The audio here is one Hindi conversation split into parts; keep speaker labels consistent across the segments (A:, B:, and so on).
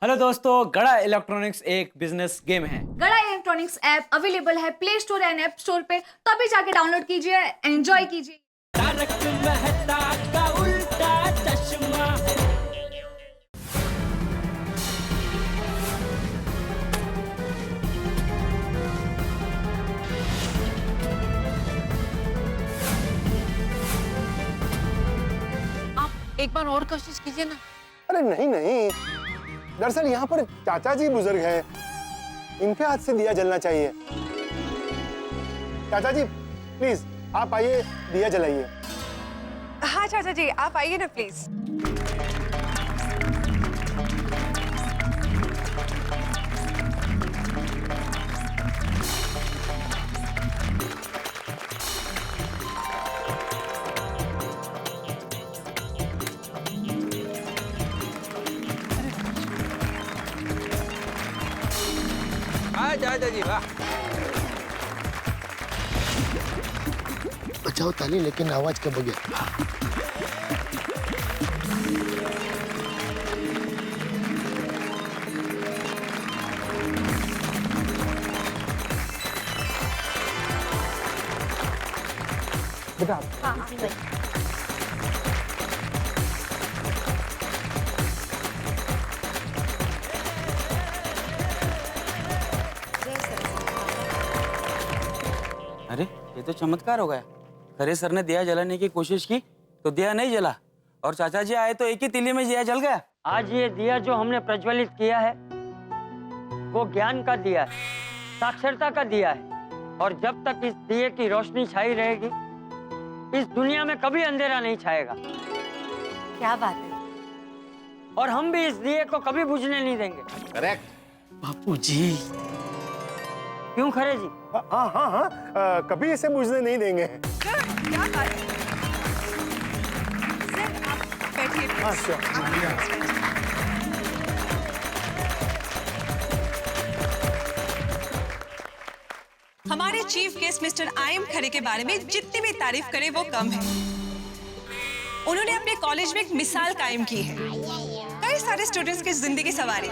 A: हेलो दोस्तों, गड़ा इलेक्ट्रॉनिक्स एक बिजनेस गेम है।
B: गड़ा इलेक्ट्रॉनिक्स ऐप अवेलेबल है play store and app store पे, तो अभी जाके डाउनलोड कीजिए, एंजॉय कीजिए।
C: तारक मेहता का उल्टा चश्मा।
D: आप एक बार और कोशिश कीजिए ना।
E: अरे नहीं नहीं, दरअसल यहाँ पर चाचा जी बुजुर्ग हैं, इनके हाथ से दिया जलना चाहिए। चाचा जी प्लीज आप आइए, दिया जलाइए।
F: हाँ चाचा जी, आप आइए ना प्लीज।
C: चाचा जी वाह।
G: बचाओ ताली, लेकिन आवाज के बगैर।
E: बेटा
A: अरे ये तो चमत्कार हो गया। खरे सर ने दिया जलाने की कोशिश की तो दिया नहीं जला, और चाचा जी आए तो एक ही तीली में दिया जल गया।
H: आज ये दिया जो हमने प्रज्वलित किया है वो ज्ञान का दिया है, साक्षरता का दिया है, और जब तक इस दिए की रोशनी छाई रहेगी इस दुनिया में कभी अंधेरा नहीं छाएगा।
F: क्या बात है।
H: और हम भी इस दिए को कभी बुझने नहीं देंगे।
G: बापूजी,
H: क्यों खरे जी?
E: हाँ हाँ हाँ, कभी इसे बुझने नहीं देंगे।
F: सर क्या बात है। सर आप बैठिए
E: हाँ
F: please।
E: श्योर।
F: हमारे चीफ गेस्ट मिस्टर आई.एम. खरे के बारे में जितनी भी तारीफ करें वो कम है। उन्होंने अपने कॉलेज में एक मिसाल कायम की है, कई सारे स्टूडेंट्स की जिंदगी संवारी।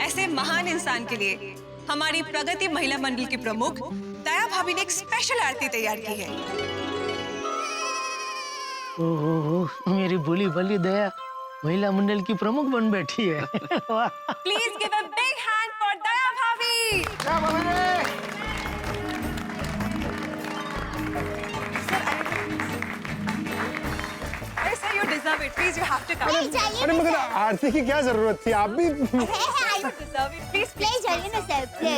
F: ऐसे महान इंसान के लिए हमारी प्रगति महिला मंडल की प्रमुख दया भाभी ने एक स्पेशल आरती तैयार की है।
G: ओहो, मेरी भोली भाली दया महिला मंडल की प्रमुख बन बैठी है। वाह।
F: Please give a big hand for Daya भाभी। अरे sir you deserve it, please you have to come.
E: अरे मगर आरती की क्या जरूरत थी, आप भी।
F: डिजर्व इट, प्लीज
I: प्ले जाइए ना sir, play.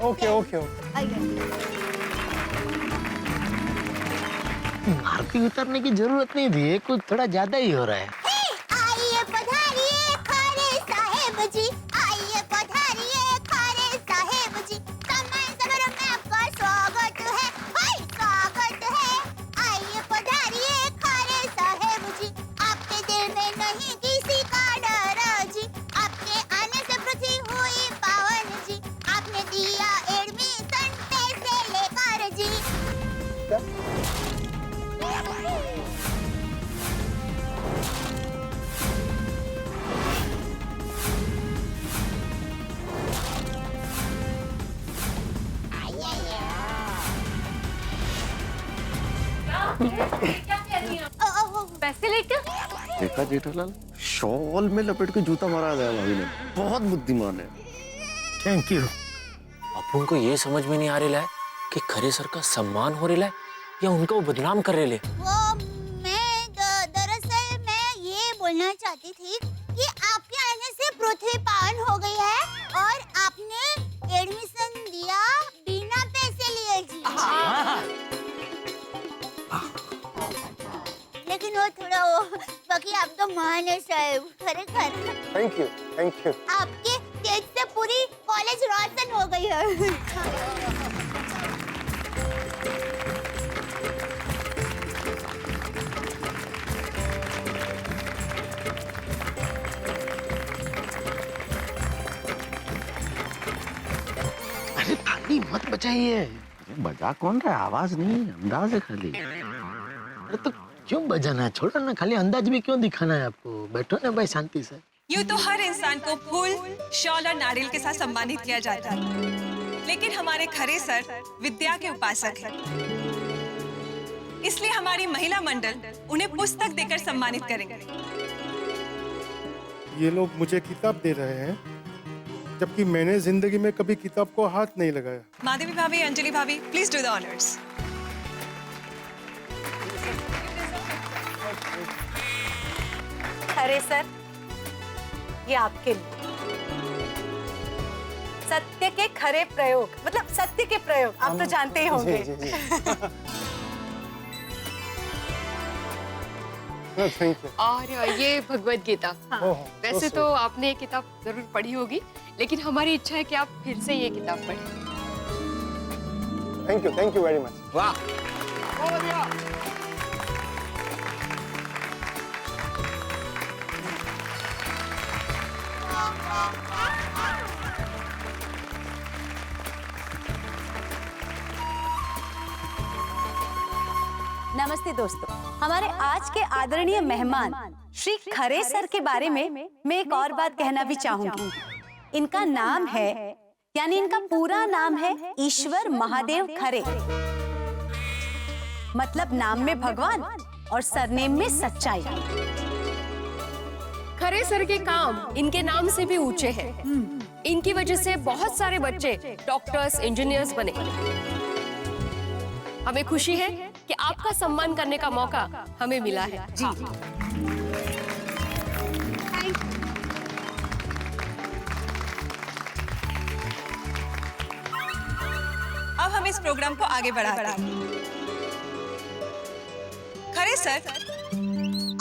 E: Okay okay okay.
G: आरती उतारने की जरूरत नहीं थी, कुछ थोड़ा ज्यादा ही हो रहा है।
I: आइए पधारिए खारे साहेब जी, आइए पधारिए खारे साहेब जी, समय समारोह में आपका स्वागत है, हाय स्वागत है। आइए पधारिए खारे साहेब जी, आपके दिल में नहीं किसी का डर जी, आपके आने से पृथ्वी हुई पावन जी, आपने दिया एडमिशन पैसे लेकर जी।
B: पैसे लेकर
J: देखा जेठालाल, शॉल में लपेट के जूता मारा गया भाभी ने, बहुत बुद्धिमान है।
G: Thank you.
K: अपन को ये समझ में नहीं आ रहा है कि खरे सर का सम्मान हो रहा है या उनको बदनाम कर रहे।
I: वो मैं दरअसल मैं ये बोलना चाहती थी कि आपके आने से पृथ्वी पावन हो गई है और आपने एडमिशन दिया बिना पैसे लिए जी। लेकिन वो थोड़ा वो, बाकी आप तो महान है साहब, खरेखर।
E: Thank you thank you.
I: आपके तेज से पूरी कॉलेज रोशन हो गई है।
G: अरे ताली मत बजाइए।
J: बजा कौन रहा है, आवाज नहीं, अंदाज है खाली।
G: अरे तो क्यों बजाना है, छोड़ो ना, खाली अंदाज भी क्यों दिखाना है आपको। बैठो ना भाई शांति से।
F: यूं तो हर इंसान को फूल, शॉल और नारियल के साथ सम्मानित किया जाता है, लेकिन हमारे खरे सर विद्या के उपासक हैं। इसलिए हमारी महिला मंडल उन्हें पुस्तक देकर सम्मानित करेंगे।
E: ये लोग मुझे किताब दे रहे हैं, जबकि मैंने जिंदगी में कभी किताब को हाथ नहीं लगाया।
F: माधवी भाभी, अंजलि भाभी, प्लीज डू द ऑनर्स।
L: अरे सर, ये आपके लिए सत्य के खरे प्रयोग, मतलब सत्य के प्रयोग आप तो जानते ही होंगे।
E: Thank you.
M: और ये भगवत गीता। वैसे तो आपने ये किताब जरूर पढ़ी होगी, लेकिन हमारी इच्छा है कि आप फिर से ये किताब पढ़ें।
E: Thank you very much.
C: वाह,
L: नमस्ते दोस्तों, हमारे आज के आदरणीय मेहमान श्री खरे सर के बारे में मैं एक और बात कहना भी चाहूंगी। इनका नाम है, यानी इनका पूरा नाम है ईश्वर महादेव खरे। मतलब नाम में भगवान और सरनेम में सच्चाई।
M: खरे सर के काम इनके नाम से भी ऊंचे हैं। इनकी वजह से बहुत सारे बच्चे डॉक्टर्स, इंजीनियर्स बने। हमें खुशी है कि आपका सम्मान करने का मौका हमें मिला है। जी
F: अब हम इस प्रोग्राम को आगे बढ़ाते हैं। खरे सर,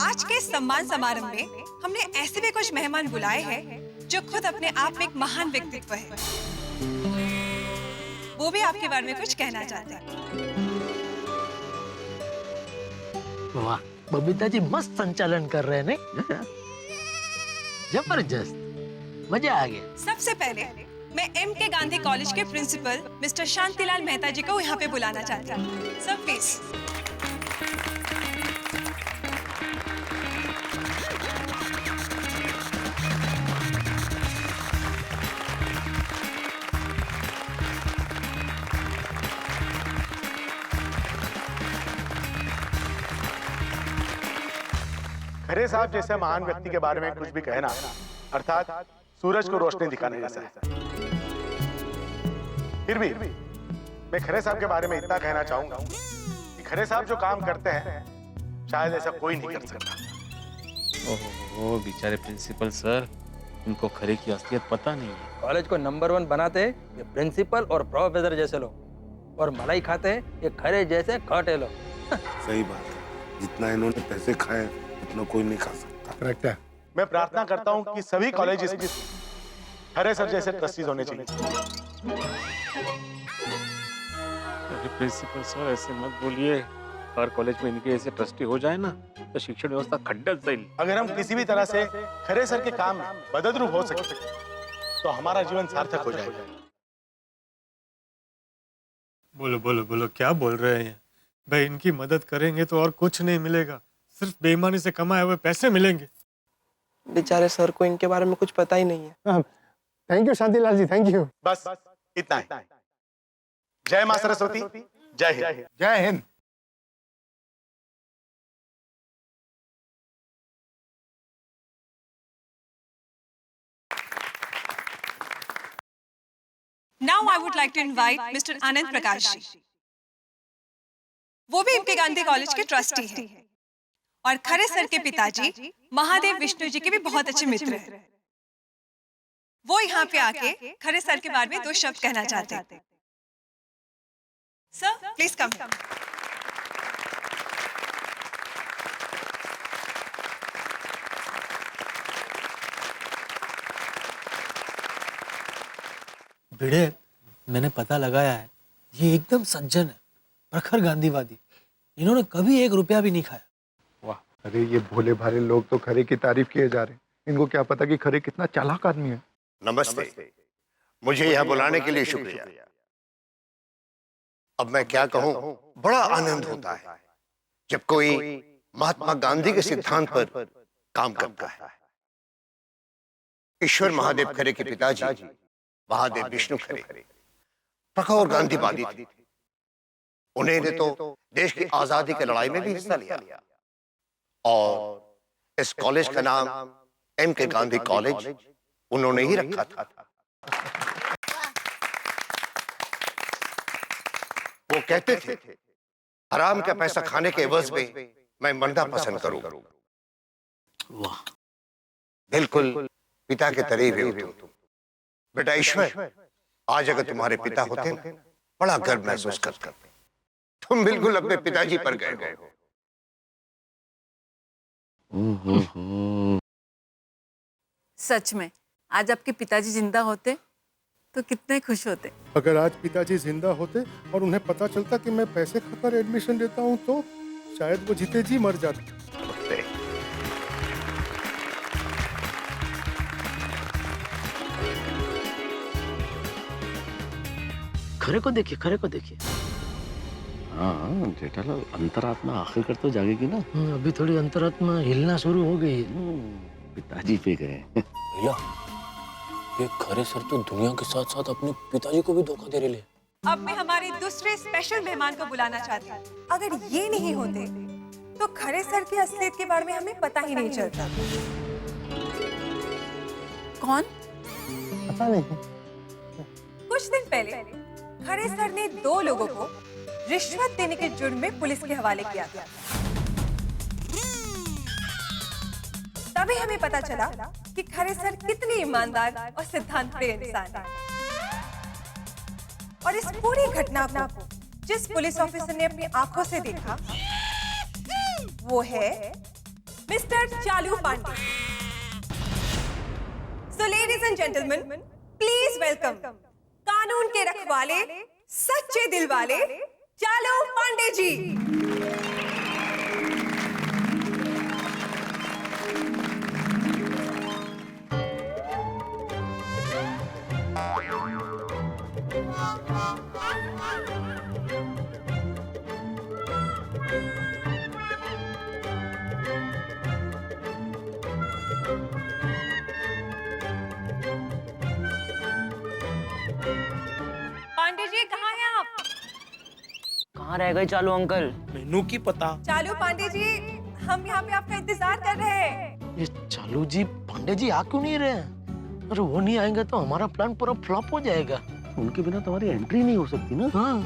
F: आज के सम्मान समारोह में हमने ऐसे भी कुछ मेहमान बुलाए हैं जो खुद अपने आप में एक महान व्यक्तित्व है। वो भी आपके बारे में कुछ कहना चाहते हैं।
G: वाह, बबीता जी मस्त संचालन कर रहे हैं नहीं? जबरदस्त, मजा आ गया।
F: सबसे पहले मैं M.K. गांधी कॉलेज के प्रिंसिपल मिस्टर शांतिलाल मेहता जी को यहाँ पे बुलाना चाहता हूँ। सब प्लीज।
E: खरे साहब जैसे महान व्यक्ति के बारे में कुछ भी कहना अर्थात सूरज को रोशनी दिखाने जैसा है। फिर भी मैं खरे साहब के बारे में इतना कहना चाहूंगा कि खरे साहब जो काम करते हैं शायद ऐसा कोई नहीं कर सकता।
K: ओहो, बेचारे प्रिंसिपल सर, उनको खरे की असलियत पता नहीं है।
C: कॉलेज को नंबर 1 बनाते हैं ये प्रिंसिपल और प्रोफेसर जैसे लोग, और मलाई खाते हैं ये खरे जैसे खटे लोग।
J: सही बात है, जितना इन्होंने पैसे खाए उतना कोई नहीं खा सकता।
E: करेक्ट है। मैं प्रार्थना करता हूं कि सभी कॉलेजेस में खरे सर जैसे ट्रस्टीज होने चाहिए।
K: अरे प्रिंसिपल सर, ऐसे मत बोलिए। हर कॉलेज में इनके ऐसे ट्रस्टी हो जाए ना तो शिक्षण व्यवस्था खड्डा जाएगी।
E: अगर हम किसी भी तरह से खरे सर के काम में मददरूप हो सके तो हमारा जीवन सार्थक हो जाएगा।
N: बोलो बोलो बोलो, क्या बोल रहे हैं भाई? इनकी मदद करेंगे तो और कुछ नहीं मिलेगा, सिर्फ बेईमानी से कमाए हुए पैसे मिलेंगे।
C: बेचारे सर को इनके बारे में कुछ पता ही नहीं है।
E: Thank you Shantilal ji, thank you. बस इतना ही। जय मां सरस्वती, जय हिंद। जय Hind.
F: Now I would like to invite Mr. Anand Prakash ji. वो भी M.K. गांधी कॉलेज के ट्रस्टी हैं और खरे सर के पिताजी महादेव विष्णु जी के भी बहुत अच्छे मित्र हैं। वो यहाँ पे आके खरे सर के बारे में 2 शब्द कहना चाहते हैं। Sir, please come.
G: भिड़े, मैंने पता लगाया है, ये एकदम सज्जन है, प्रखर गांधीवादी। इन्होंने कभी 1 रुपया भी नहीं खाया।
E: वाह, अरे ये भोले भाले लोग तो खरे की तारीफ किए जा रहे हैं। इनको क्या पता कि खरे कितना चालाक आदमी है।
J: नमस्ते, मुझे यहाँ बुलाने के लिए शुक्रिया। अब मैं क्या कहूँ, बड़ा आनंद होता है जब कोई महात्मा गांधी के सिद्धांत पर काम करता है।
O: ईश्वर महादेव खरे के पिताजी महादेव विष्णु खरे प्रखर गांधीवादी थे। उन्होंने तो देश की आजादी की लड़ाई में भी हिस्सा लिया और इस कॉलेज का नाम M.K. गांधी कॉलेज उन्होंने ही रखा था। वो कहते थे हराम का पैसा खाने के एवज में मैं मरना पसंद करूंगा।
G: वाह,
O: बिल्कुल पिता के करीब हो तुम। बेटा ईश्वर, आज अगर तुम्हारे पिता होते ना, बड़ा गर्व महसूस करते। तुम बिल्कुल अपने पिताजी पर गए हो।
P: सच में आज आपके पिताजी जिंदा होते तो कितने खुश होते।
E: अगर आज पिताजी जिंदा होते और उन्हें पता चलता कि मैं पैसे खाकर एडमिशन लेता हूँ तो शायद वो जीते जी मर जाते।
G: खरे को देखिए, खरे को देखिए।
J: हाँ जेठालाल, अंतरात्मा आखिरकार तो जागेगी ना।
G: अभी थोड़ी अंतरात्मा हिलना शुरू हो गई।
J: पिताजी पे गए।
G: भैया, ये खरे सर तो दुनिया के साथ साथ अपने पिताजी को भी धोखा दे रहे।
F: अब मैं हमारे दूसरे स्पेशल मेहमान को बुलाना चाहती हूँ। अगर ये नहीं होते तो खरे सर की असलियत के बारे में हमें पता ही नहीं चलता।
P: कौन?
J: पता नहीं।
F: कुछ दिन पहले खरे सर ने 2 लोगों को रिश्वत देने के जुर्म में पुलिस के हवाले किया था। तभी हमें पता चला कि खरे सर कितने ईमानदार और सिद्धांत प्रिय इंसान हैं। और इस पूरी घटना को जिस पुलिस ऑफिसर ने अपनी आंखों से देखा वो है mister Chalu Pandey. So ladies and gentleman, please welcome कानून के रखवाले, सच्चे दिल वाले चालू पांडे जी। पांडे जी कहाँ हैं आप?
H: कहाँ रह गए चालू अंकल?
G: मेनू की पता।
F: चालू पांडे जी, हम यहाँ पे आपका इंतजार कर रहे हैं।
G: ये चालू जी पांडे जी आ क्यों नहीं रहे? अरे वो नहीं आएंगे तो हमारा प्लान पूरा फ्लॉप हो जाएगा।
J: उनके बिना तुम्हारी एंट्री नहीं हो सकती ना।
G: हाँ।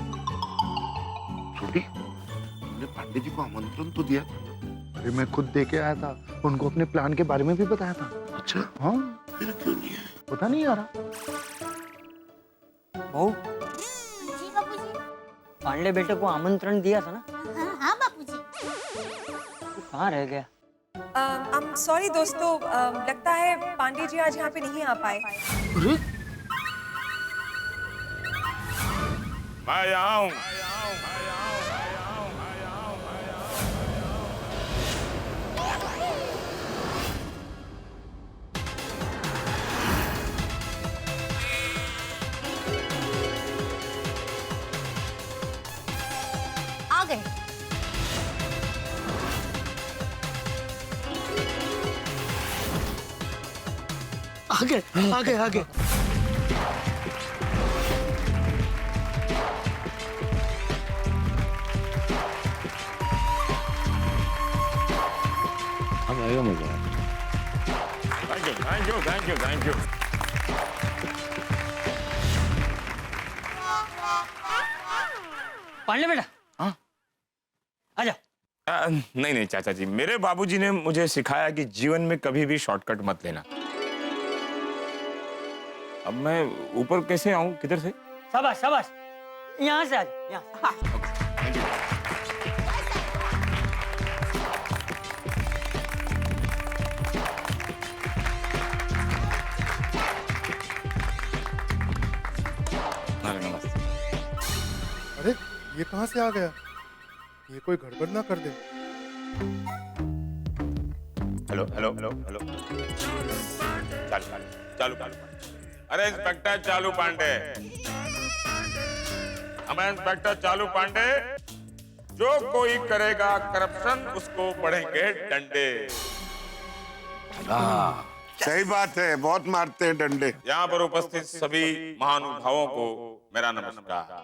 Q: छोटी, हमने पांडे जी को आमंत्रण तो दिया था। अरे मैं खुद दे के आया था, उनको अपने प्लान के बारे में भी बताया था।
J: अच्छा,
Q: हाँ,
J: फिर क्यों नहीं है?
Q: पता नहीं आ रहा।
H: बहू,
I: जी बापूजी।
H: पांडे बेटे को आमंत्रण दिया था ना?
I: हाँ बापूजी।
H: तू कहाँ रह गया?
F: सॉरी दोस्तों, लगता है पांडे जी आज यहाँ पे नहीं आ पाए।
G: अरे
K: मैं यहाँ हूँ।
I: आ गए।
G: आगे आगे आगे।
J: अब आएगा मजा।
K: Thank you, thank you, thank you, thank you.
H: Pandey बेटा,
K: हाँ,
H: आजा।
K: नहीं नहीं चाचा जी, मेरे बाबूजी ने मुझे सिखाया कि जीवन में कभी भी शॉर्टकट मत लेना। अब मैं ऊपर कैसे आऊं, किधर से?
H: शाबाश शाबाश, यहाँ से आजा, यहाँ। हाँ।
K: Thank you. नमस्ते।
E: अरे ये कहाँ से आ गया? ये कोई गड़बड़ ना कर दे।
K: हेलो हेलो हेलो हेलो, चालू चालू चालू। अरे इंस्पेक्टर चालू पांडे, हमें इंस्पेक्टर चालू पांडे, जो कोई करेगा करप्शन उसको बढ़ेंगे डंडे।
Q: सही बात है, बहुत मारते हैं डंडे।
R: यहाँ पर उपस्थित सभी महानुभावों को मेरा नमस्कार।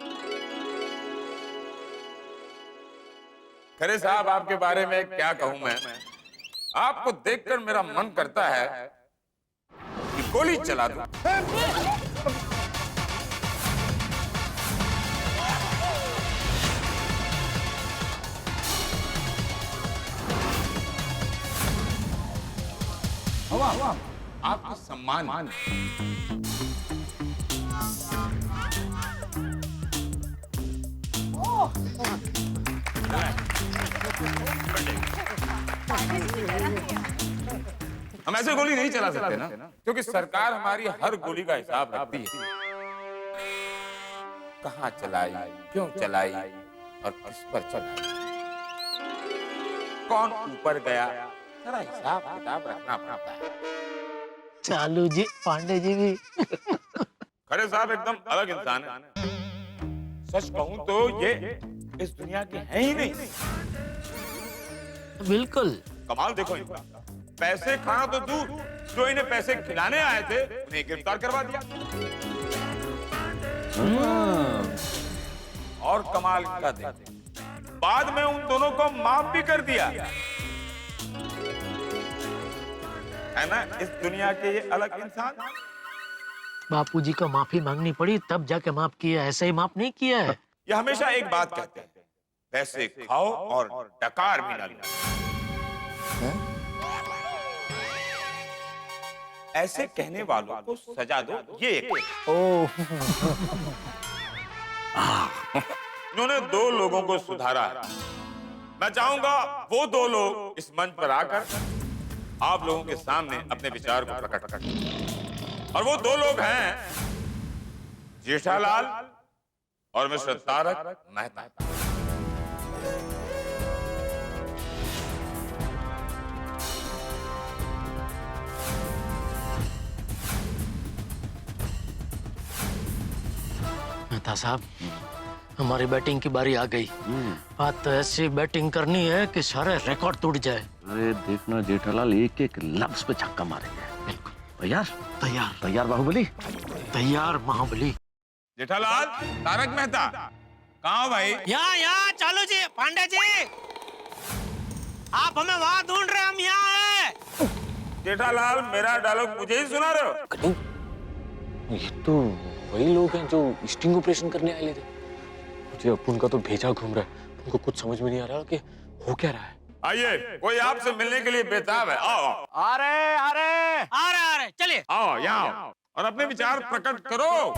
R: खरे साहब, आपके बारे में क्या कहूं मैं। आपको देखकर मेरा मन करता है कि गोली चला दूं। आपका सम्मान। हम ऐसे गोली नहीं चला सकते ना, क्योंकि सरकार हमारी हर गोली का हिसाब रखती है। कहाँ चलाई, क्यों चलाई और किस पर चलाई, कौन ऊपर गया, सारा हिसाब किताब रखना पड़ता है।
G: चालू जी, पांडे जी भी।
R: खरे साहब एकदम अलग इंसान है। सच कहूं तो ये इस दुनिया के हैं ही नहीं।
G: बिल्कुल।
R: कमाल देखो इनका, पैसे खाना तो दूर, जो इन्हें पैसे खिलाने आए थे उन्हें गिरफ्तार करवा दिया। और कमाल का देखो, बाद में उन दोनों को माफ भी कर दिया। है ना इस दुनिया के ये अलग इंसान।
G: बापूजी को माफी मांगनी पड़ी तब जाके माफ किया, ऐसे ही माफ नहीं किया है।
R: ये हमेशा एक बात कहते हैं, पैसे खाओ और डकार भी ना लो। ऐसे कहने वालों को सजा दो, ये इन्होंने 2 लोगों को सुधारा है। मैं चाहूंगा वो 2 लोग इस मंच पर आकर आप लोगों के सामने अपने विचार को प्रकट करें। और वो 2 लोग हैं जेठालाल और मिस्टर तारक मेहता।
G: मेहता साहब, हमारी बैटिंग की बारी आ गई। आज तो ऐसी बैटिंग करनी है कि सारे रिकॉर्ड टूट जाए।
J: अरे देखना जेठालाल, एक एक लफ्ज पे छक्का मारेंगे।
G: बिल्कुल।
J: तैयार?
G: तैयार।
J: तैयार बाहुबली?
G: तैयार महाबली।
R: जेठालाल, तारक मेहता कहाँ हो भाई?
H: यहाँ चालू जी, पांडे जी, आप हमें वहाँ ढूंढ रहे, हम यहाँ हैं।
R: जेठालाल, मेरा डायलॉग मुझे ही सुना रहे हो?
S: ये तो वही लोग हैं जो स्टिंग ऑपरेशन करने आए थे। मुझे अपुन का तो भेजा घूम रहा है, उनको कुछ समझ में नहीं आ रहा कि हो क्या रहा है।
R: आइए, कोई आपसे मिलने के लिए बेताब है। आओ।
H: आ रहे, चलिए।
R: आओ यहाँ आओ और अपने विचार प्रकट करो।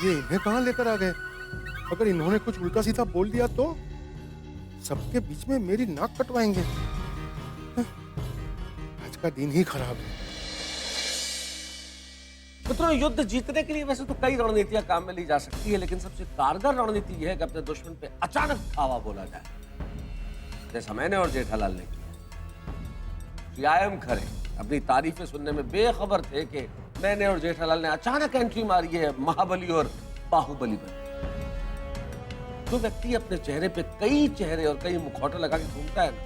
Q: ये इन्हें कहाँ लेकर आ गए? अगर इन्होंने कुछ उल्टा सीधा बोल दिया तो सबके बीच में मेरी नाक कटवाएंगे। आज का दिन ही खराब है।
T: मित्रों, युद्ध जीतने के लिए वैसे तो कई रणनीतियां काम में ली जा सकती है, लेकिन सबसे कारगर रणनीति यह है कि अपने दुश्मन पे अचानक धावा बोला जाए, जैसा मैंने और जेठालाल ने किया। आयम खरे अपनी तारीफें सुनने में बेखबर थे कि मैंने और जेठालाल ने अचानक एंट्री मारी है महाबली और बाहुबली बन। जो व्यक्ति अपने चेहरे पे कई चेहरे और कई मुखौटे लगा के घूमता है ना,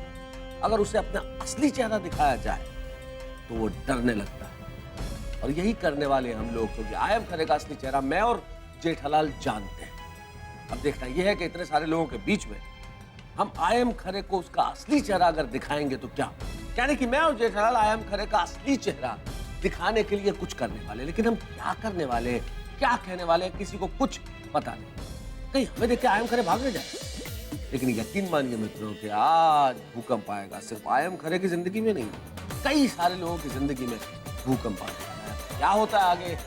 T: अगर उसे अपना असली चेहरा दिखाया जाए तो वो डरने लगता है। और यही करने वाले हम लोग, क्योंकि आयम खरे का असली चेहरा मैं और जेठालाल जानते हैं। अब देखना यह है कि इतने सारे लोगों के बीच में हम आयम खरे को उसका असली चेहरा अगर दिखाएंगे तो क्या, यानी कि मैं और जेठालाल आयम खरे का असली चेहरा दिखाने के लिए कुछ करने वाले, लेकिन हम क्या करने वाले, क्या कहने वाले, किसी को कुछ पता नहीं। कहीं हमें देख के आयम खरे भाग न जाए। लेकिन यकीन मानिए मित्रों कि आज भूकंप आएगा। सिर्फ आयम खरे की जिंदगी में नहीं, कई सारे लोगों की जिंदगी में भूकंप आएगा। क्या होता है आगे,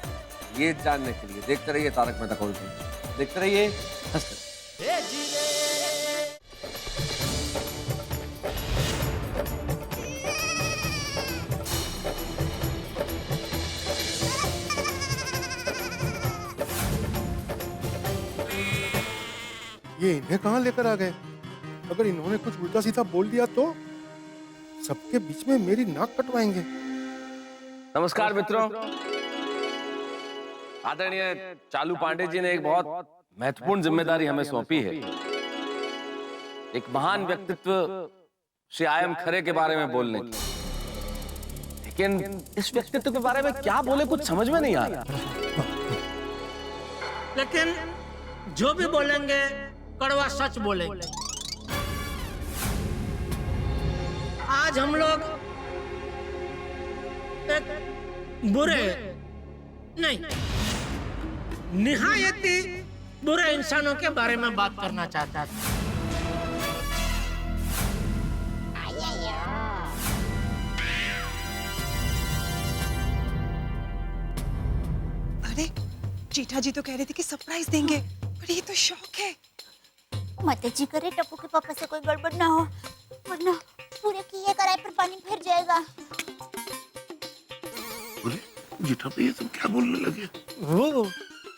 T: ये जानने के लिए देखते रहिए तारक मेहता का उल्टा चश्मा। देखते रहिए, हंसते रहिए।
Q: ये इन्हें कहाँ लेकर आ गए? अगर इन्होंने कुछ उल्टा सीधा बोल दिया तो सबके बीच में मेरी नाक कटवाएंगे।
T: नमस्कार मित्रों। आदरणीय चालू पांडे जी ने एक बहुत महत्वपूर्ण जिम्मेदारी हमें सौंपी है। एक महान व्यक्तित्व श्री आयम खरे के बारे में बोलने की, लेकिन इस व्यक्तित्व के बारे में क्या बोले कुछ समझ में नहीं आ रहा।
D: लेकिन जो भी बोलेंगे कड़वा सच बोलेंगे। आज हम लोग एक बुरे नहीं, निहायत ही बुरे इंसानों के बारे में बात करना चाहता था।
F: अरे जीठा जी तो कह रहे थे कि सरप्राइज देंगे, पर ये तो शौक है।
I: मत जी करे टप्पू के पापा से कोई गड़बड़ ना हो, वरना पूरे किए कराए पर पानी फिर जाएगा।
Q: जीठा पे ये सब क्या बोलने लगे?
N: वो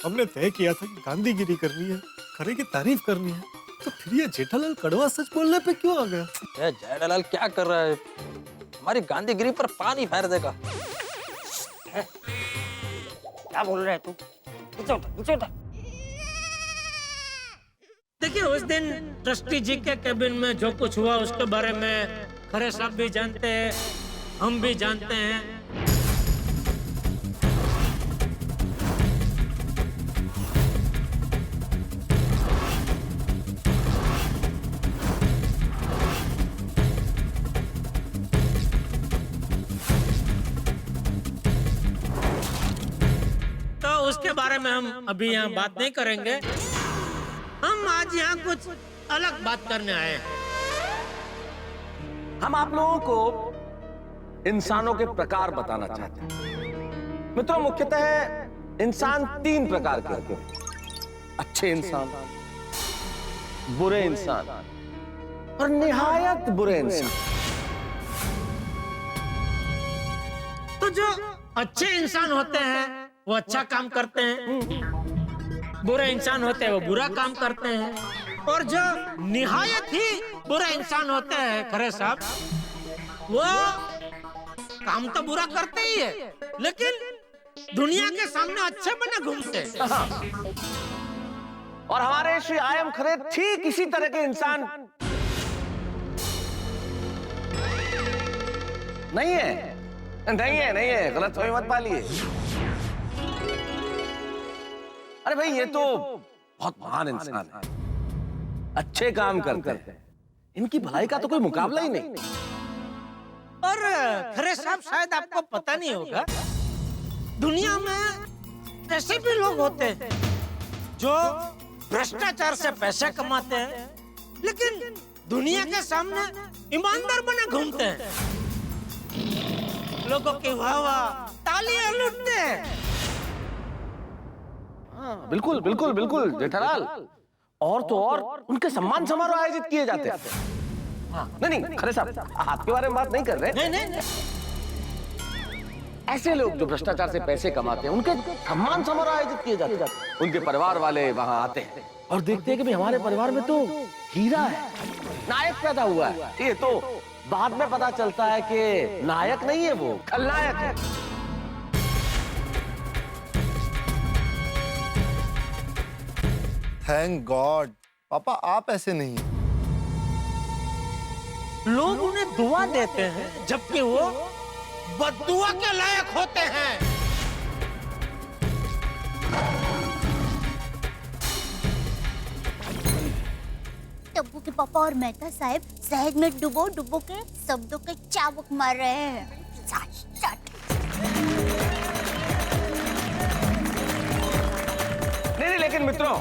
N: हमने तय किया था कि गांधीगिरी करनी है, खरे की तारीफ करनी है, तो फिर ये जेठालाल कड़वा सच बोलने पे क्यों आ गया?
C: जेठालाल क्या कर रहा है? हमारी गांधीगिरी पर पानी फेर देगा।
H: क्या बोल रहा है तू? नीचे उतर, नीचे उतर।
D: देखिए, उस दिन ट्रस्टी जी के कैबिन में जो कुछ हुआ उसके बारे में खरे साहब भी जानते हैं, हम भी जानते हैं। तो उसके बारे में हम अभी यहाँ बात नहीं करेंगे। हम आज यहाँ कुछ अलग बात करने आए हैं।
T: हम आप लोगों को इंसानों के प्रकार बताना चाहते हैं। मित्रों, मुख्यतः इंसान 3 प्रकार के होते हैं: अच्छे इंसान, बुरे इंसान और निहायत बुरे इंसान।
D: तो जो अच्छे इंसान होते हैं वो अच्छा काम करते हैं, बुरे इंसान होते हैं वो बुरा काम करते हैं, और जो निहायत ही बुरे इंसान होते हैं खरे साहब, वो काम तो बुरा करते ही है, लेकिन दुनिया के सामने अच्छे बने घूमते हैं।
T: और हमारे श्री आयम खरे ठीक इसी तरह के इंसान नहीं है, नहीं है, गलत फहमी मत पालिए। अरे भाई, ये तो बहुत महान इंसान है, अच्छे काम करते हैं, इनकी भलाई का तो कोई मुकाबला ही नहीं।
D: और खरे साहब, शायद आपको पता नहीं होगा, दुनिया में ऐसे भी लोग होते हैं जो भ्रष्टाचार से पैसे कमाते हैं, लेकिन दुनिया के सामने ईमानदार बने घूमते हैं, लोगों की वाह तालियां लूटते हैं।
T: बिल्कुल बिल्कुल बिल्कुल जेठालाल, और तो और उनके सम्मान समारोह आयोजित किए जाते हैं। नहीं, खरे साहब, आपके बारे में बात नहीं कर रहे।
D: नहीं।
T: ऐसे लोग जो भ्रष्टाचार से पैसे कमाते हैं, उनके सम्मान समारोह आयोजित किए जाते हैं। उनके परिवार वाले वहां आते हैं और देखते हैं कि भाई हमारे परिवार में तो हीरा है, नायक पैदा हुआ है। ये तो बाद में पता चलता है कि नायक नहीं है, वो खलनायक है।
J: थैंक गॉड पापा आप ऐसे नहीं।
D: लोग उन्हें दुआ देते हैं जबकि वो बद्दुआ के लायक होते हैं।
I: टप्पू के पापा और मेहता साहब शहद में डुबो डुबो के शब्दों के चाबुक मार रहे हैं।
T: नहीं, लेकिन मित्रों,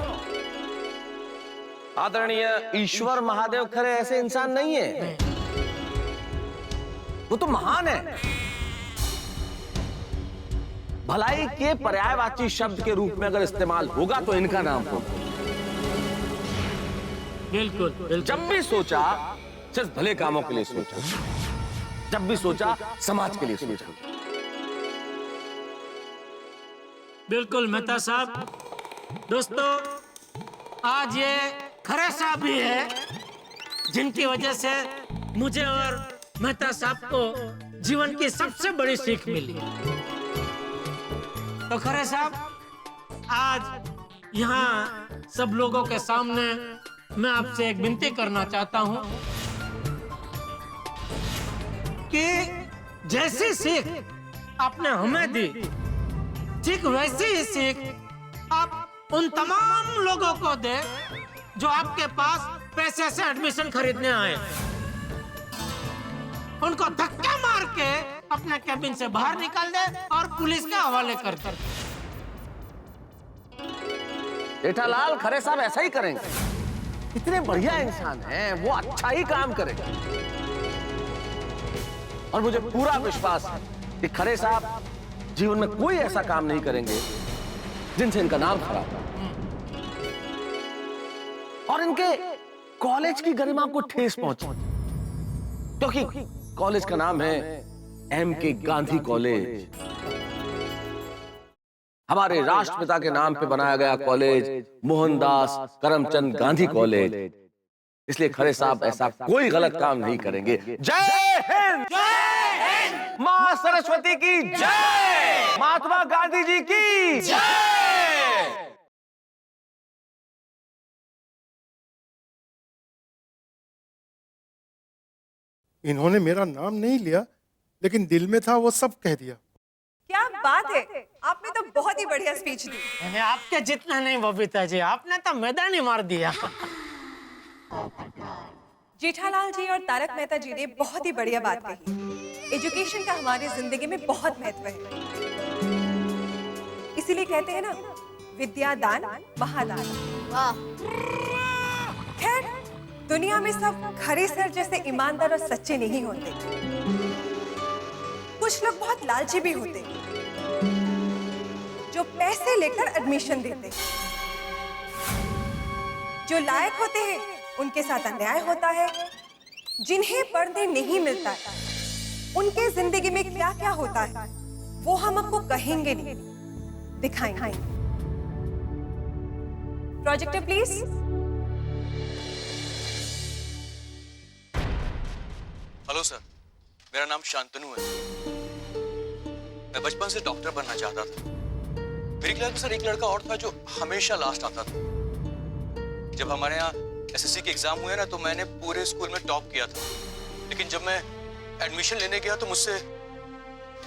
T: आदरणीय ईश्वर महादेव खरे ऐसे इंसान नहीं है, वो तो महान है। भलाई के पर्यायवाची शब्द के रूप में अगर इस्तेमाल होगा तो इनका नाम होगा।
D: बिल्कुल।
T: जब भी सोचा सिर्फ भले कामों के लिए सोचा, जब भी सोचा समाज के लिए सोचा।
D: बिल्कुल मेहता साहब। दोस्तों, आज ये खरे साहब ही है जिनकी वजह से मुझे और मेहता साहब को जीवन की सबसे बड़ी सीख मिली। तो खरे साहब, आज यहाँ सब लोगों के सामने मैं आपसे एक विनती करना चाहता हूँ कि जैसी सीख आपने हमें दी, ठीक वैसी ही सीख आप उन तमाम लोगों को दे जो आपके पास पैसे से एडमिशन खरीदने आए। उनको धक्का मार के अपने कैबिन से बाहर निकाल दे और पुलिस के हवाले कर दे।
T: जेठालाल, खरे साहब ऐसा ही करेंगे। इतने बढ़िया इंसान हैं, वो अच्छा ही काम करेंगे। और मुझे पूरा विश्वास है कि खरे साहब जीवन में कोई ऐसा काम नहीं करेंगे जिनसे इनका नाम खराब हो और इनके कॉलेज की गरिमा को ठेस पहुंचे, क्योंकि कॉलेज का नाम है M.K. गांधी कॉलेज। हमारे राष्ट्रपिता के नाम पे बनाया गया कॉलेज मोहनदास करमचंद गांधी कॉलेज। इसलिए खरे साहब ऐसा कोई गलत काम नहीं करेंगे। जय हिंद! जय हिंद! मां सरस्वती की जय! महात्मा गांधी जी की जय!
N: इन्होंने मेरा नाम नहीं लिया, लेकिन दिल में था वो सब कह दिया।
F: क्या बात है, आपने तो बहुत ही बढ़िया स्पीच दी।
D: मैंने आपके जितना नहीं बबीता जी, आपने तो मैदान ही मार दिया।
F: जेठालाल जी और तारक मेहता जी ने बहुत ही बढ़िया बात कही। एजुकेशन का हमारी जिंदगी में बहुत महत्व है। इसीलिए कहते हैं ना, विद्या दान महादान। खैर, दुनिया में सब खरे सर जैसे ईमानदार और सच्चे नहीं होते। कुछ लोग बहुत लालची भी होते, जो पैसे लेकर एडमिशन देते। जो लायक होते हैं उनके साथ अन्याय होता है। जिन्हें पढ़ने नहीं मिलता है, उनके जिंदगी में क्या क्या होता है वो हम आपको कहेंगे नहीं, दिखाएंगे। Projector please.
S: हेलो सर, मेरा नाम शांतनु है। मैं बचपन से डॉक्टर बनना चाहता था। मेरी क्लास में सर एक लड़का और था जो हमेशा लास्ट आता था। जब हमारे यहाँ एसएससी के एग्जाम हुए ना, तो मैंने पूरे स्कूल में टॉप किया था। लेकिन जब मैं एडमिशन लेने गया तो मुझसे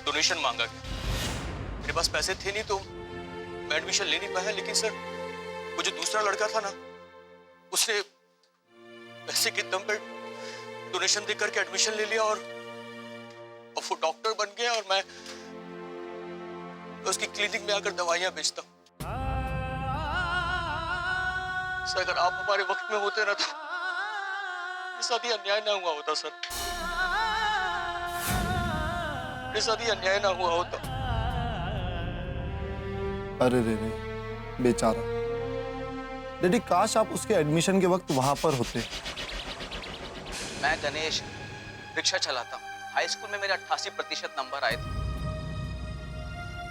S: डोनेशन मांगा गया। मेरे पास पैसे थे नहीं तो मैं एडमिशन ले नहीं पाया। लेकिन सर, वो जो दूसरा लड़का था ना, उसने पैसे के दम पर डोनेशन देकर के एडमिशन ले लिया और वो डॉक्टर बन गया और मैं उसकी क्लिनिक में आकर दवाइयां बेचता हूं। सर, अगर आप हमारे वक्त में होते ना तो मेरे साथ ही अन्याय ना हुआ होता। सर, मेरे साथ ही अन्याय ना हुआ होता।
J: अरे रे रे, बेचारा। डैडी, काश आप उसके एडमिशन के वक्त वहां पर होते।
U: मैं गणेश रिक्शा चलाता हूँ। हाई स्कूल में मेरे 88% नंबर आए थे।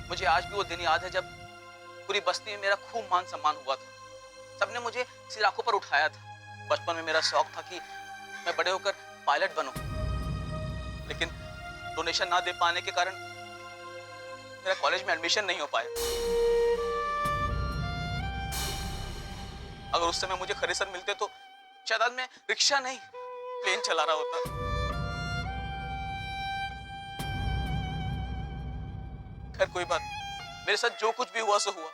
U: मुझे आज भी वो दिन याद है जब पूरी बस्ती में मेरा खूब मान सम्मान हुआ था। सबने मुझे सिर आंखों पर उठाया था। बचपन में मेरा शौक था कि मैं बड़े होकर पायलट बनूं। लेकिन डोनेशन ना दे पाने के कारण मेरा कॉलेज में एडमिशन नहीं हो पाया। अगर उस समय मुझे खरे सर मिलते तो शायद आज मैं रिक्शा नहीं प्लेन चला रहा होता। खैर, कोई बात, मेरे साथ जो कुछ भी हुआ सो हुआ।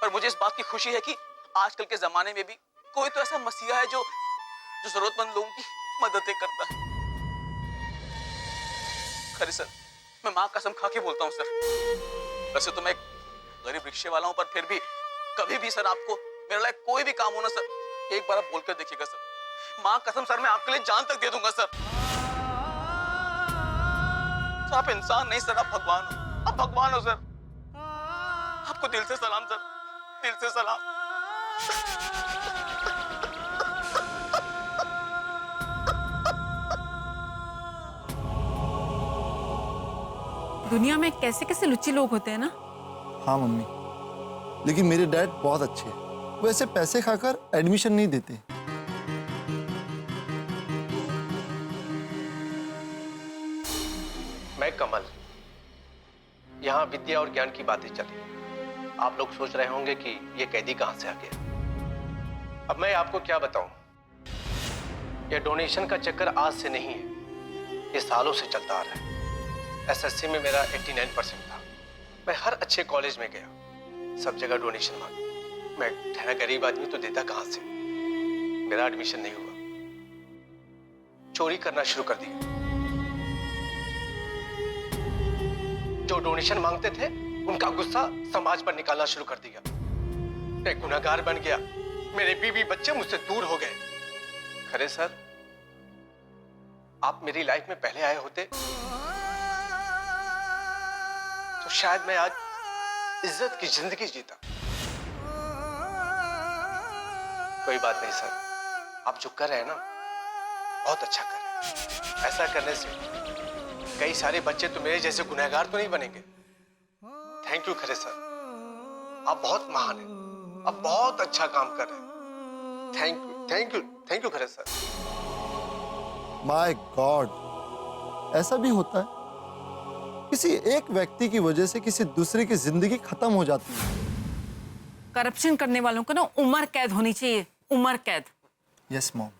U: पर मुझे इस बात की खुशी है कि आजकल के जमाने में भी कोई तो ऐसा मसीहा है जो जरूरतमंद लोगों की मदद करता है। खरे सर, मैं माँ कसम खा के बोलता हूँ सर। वैसे तो मैं एक गरीब रिक्शे वाला हूँ, पर फिर भी कभी भी सर आपको मेरे लायक कोई भी काम हो ना सर, एक बार आप बोलकर देखिएगा सर। माँ कसम सर, मैं आपके लिए जान तक दे दूंगा सर। आप इंसान नहीं सर, आप भगवान हो। आप भगवान हो सर। आपको दिल से सलाम सर, दिल से सलाम।
P: दुनिया में कैसे कैसे लुच्ची लोग होते हैं ना।
J: हाँ मम्मी, लेकिन मेरे डैड बहुत अच्छे हैं। वो ऐसे पैसे खाकर एडमिशन नहीं देते।
A: कमल। यहाँ विद्या और ज्ञान की बातें चली। आप लोग सोच रहे होंगे कि ये कैदी कहाँ से आ गया। अब मैं आपको क्या बताऊं, ये डोनेशन का चक्कर आज से नहीं है, ये सालों से चलता आ रहा है। एसएससी में मेरा 89% था। मैं हर अच्छे कॉलेज में गया, सब जगह डोनेशन मांगा। मैं ठहरा गरीब आदमी तो देता कहाँ से। मेरा एडमिशन नहीं हुआ, चोरी करना शुरू कर दिया। जो डोनेशन मांगते थे उनका गुस्सा समाज पर निकालना शुरू कर दिया। मैं गुनहगार बन गया, मेरे बीवी बच्चे मुझसे दूर हो गए। खरे सर, आप मेरी लाइफ में पहले आए होते तो शायद मैं आज इज्जत की जिंदगी जीता। कोई बात नहीं सर, आप जो कर रहे हैं ना बहुत अच्छा कर रहे हैं। ऐसा करने से कई सारे बच्चे तो मेरे जैसे गुनहगार तो नहीं बनेंगे। थैंक यू खरे सर, आप बहुत महान हैं, आप बहुत अच्छा काम कर रहे हैं। Thank you, thank you, thank you Khare sir.
J: My God, ऐसा भी होता है? किसी एक व्यक्ति की वजह से किसी दूसरे की जिंदगी खत्म हो जाती है।
P: करप्शन करने वालों को ना उम्र कैद होनी चाहिए, उम्र कैद।
J: Yes mom.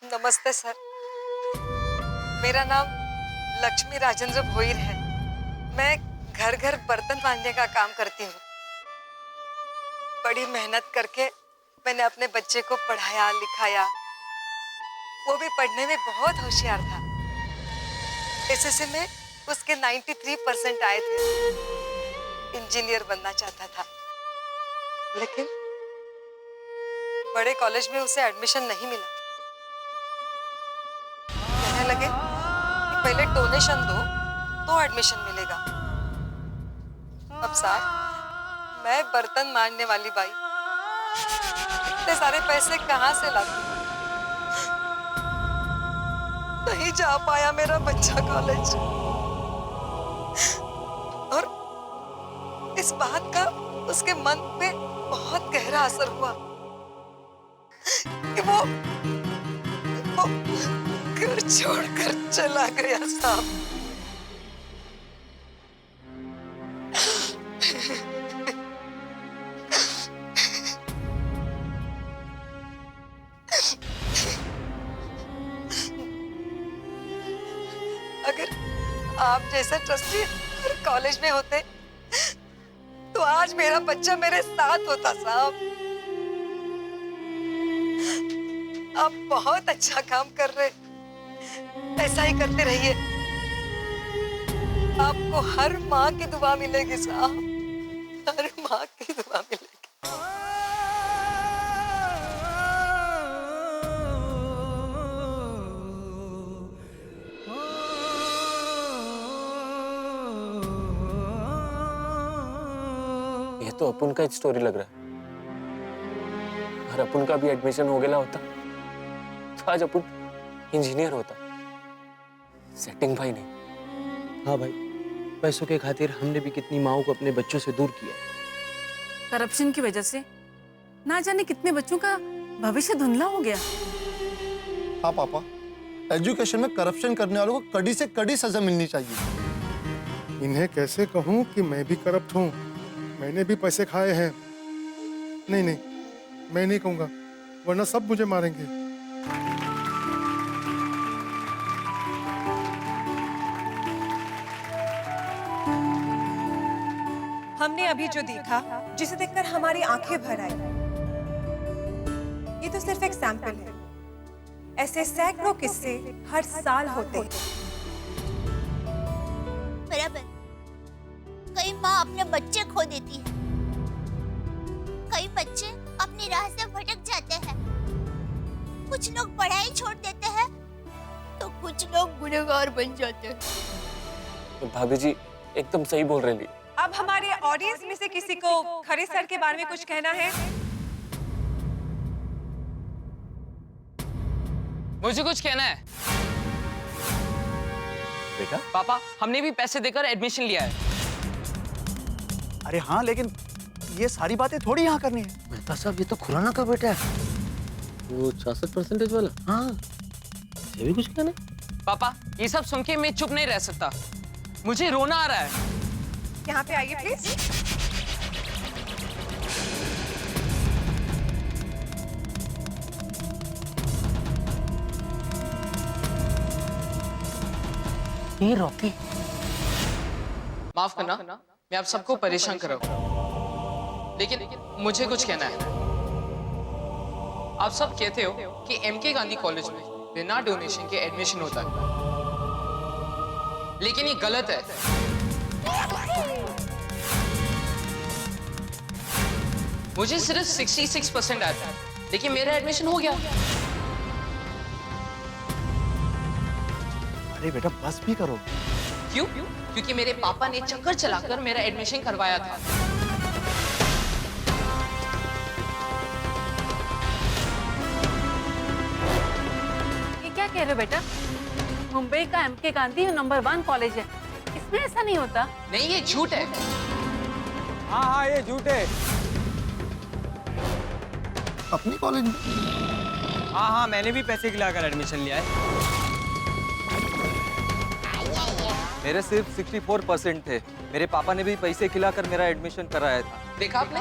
V: नमस्ते सर, मेरा नाम लक्ष्मी राजेंद्र भोईर है। मैं घर घर बर्तन मांजने का काम करती हूँ। बड़ी मेहनत करके मैंने अपने बच्चे को पढ़ाया लिखाया। वो भी पढ़ने में बहुत होशियार था। एसएससी में उसके 93% आए थे। इंजीनियर बनना चाहता था, लेकिन बड़े कॉलेज में उसे एडमिशन नहीं मिला। कहने लगे कि पहले डोनेशन दो तो एडमिशन मिलेगा। अब साहब, मैं बर्तन मांजने वाली बाई इतने सारे पैसे कहाँ से लाती? नहीं जा पाया मेरा बच्चा कॉलेज। और इस बात का उसके मन पे बहुत गहरा असर हुआ कि वो घर छोड़कर चला गया साहब। अगर आप जैसे ट्रस्टी हर कॉलेज में होते तो आज मेरा बच्चा मेरे साथ होता साहब। आप बहुत अच्छा काम कर रहे, ऐसा ही करते रहिए। आपको हर माँ की दुआ मिलेगी साहब, हर माँ की दुआ मिलेगी।
S: ये तो अपुन का स्टोरी लग रहा है। अगर अपुन का भी एडमिशन हो गया होता तो आज अपुन इंजीनियर होता। सेटिंग भाई नहीं।
G: हाँ भाई, पैसों के खातिर हमने भी कितनी माओं को अपने बच्चों से दूर किया।
P: करप्शन की वजह से ना जाने कितने बच्चों का भविष्य धुंधला हो गया।
J: हाँ पापा, एजुकेशन में करप्शन करने वालों को कड़ी से कड़ी सजा मिलनी चाहिए।
N: इन्हें कैसे कहूं कि मैं भी करप्ट हूं, मैंने भी पैसे खाए हैं। नहीं नहीं, मैं नहीं कहूंगा, वरना सब मुझे मारेंगे।
F: हमने अभी जो देखा, जिसे देखकर हमारी आंखें भर आई, ये तो सिर्फ एक सैंपल है। ऐसे सैकड़ों किस्से हर साल होते हैं।
I: बराबर, कई माँ अपने बच्चे खो देती है, कई बच्चे अपनी राह से भटक जाते हैं, कुछ लोग पढ़ाई छोड़ देते हैं तो कुछ लोग गुनहगार बन जाते हैं।
S: तो भाभी जी एकदम सही बोल रही।
F: अब हमारे ऑडियंस में से किसी को खरे सर के बारे में कुछ कहना है?
W: मुझे कुछ कहना है।
U: बेटा,
W: पापा, हमने भी पैसे देकर एडमिशन लिया है।
U: अरे हाँ, लेकिन ये सारी बातें थोड़ी यहाँ करनी है।
G: मेहता साहब, ये तो खुराना का बेटा है, वो 66% वाला। हाँ,
T: ये भी कुछ कहना?
W: पापा ये सब सुन के मैं चुप नहीं रह सकता, मुझे रोना आ रहा है।
F: यहाँ पे आइए प्लीज।
T: ये रॉकी।
W: माफ करना, मैं आप सबको परेशान कर रहा हूँ, लेकिन मुझे कुछ कहना है। आप सब कहते हो कि एमके गांधी कॉलेज में बिना डोनेशन के एडमिशन होता है, लेकिन ये गलत है। मुझे सिर्फ 66% आया था, लेकिन मेरा एडमिशन हो गया।
T: अरे बेटा बस भी करो।
W: क्यों? क्योंकि मेरे पापा ने चक्कर चलाकर मेरा एडमिशन करवाया था।
P: ये क्या कह रहे हो बेटा? मुंबई का एमके गांधी नंबर 1 कॉलेज है, इसमें ऐसा नहीं होता।
W: नहीं, ये झूठ है।
C: हाँ हाँ ये झूठ है।
J: अपनी कॉलेज में?
C: हाँ हाँ मैंने भी पैसे खिलाकर एडमिशन लिया है। मेरे सिर्फ 64% थे। मेरे पापा ने भी पैसे खिलाकर मेरा एडमिशन कराया था।
W: देखा आपने?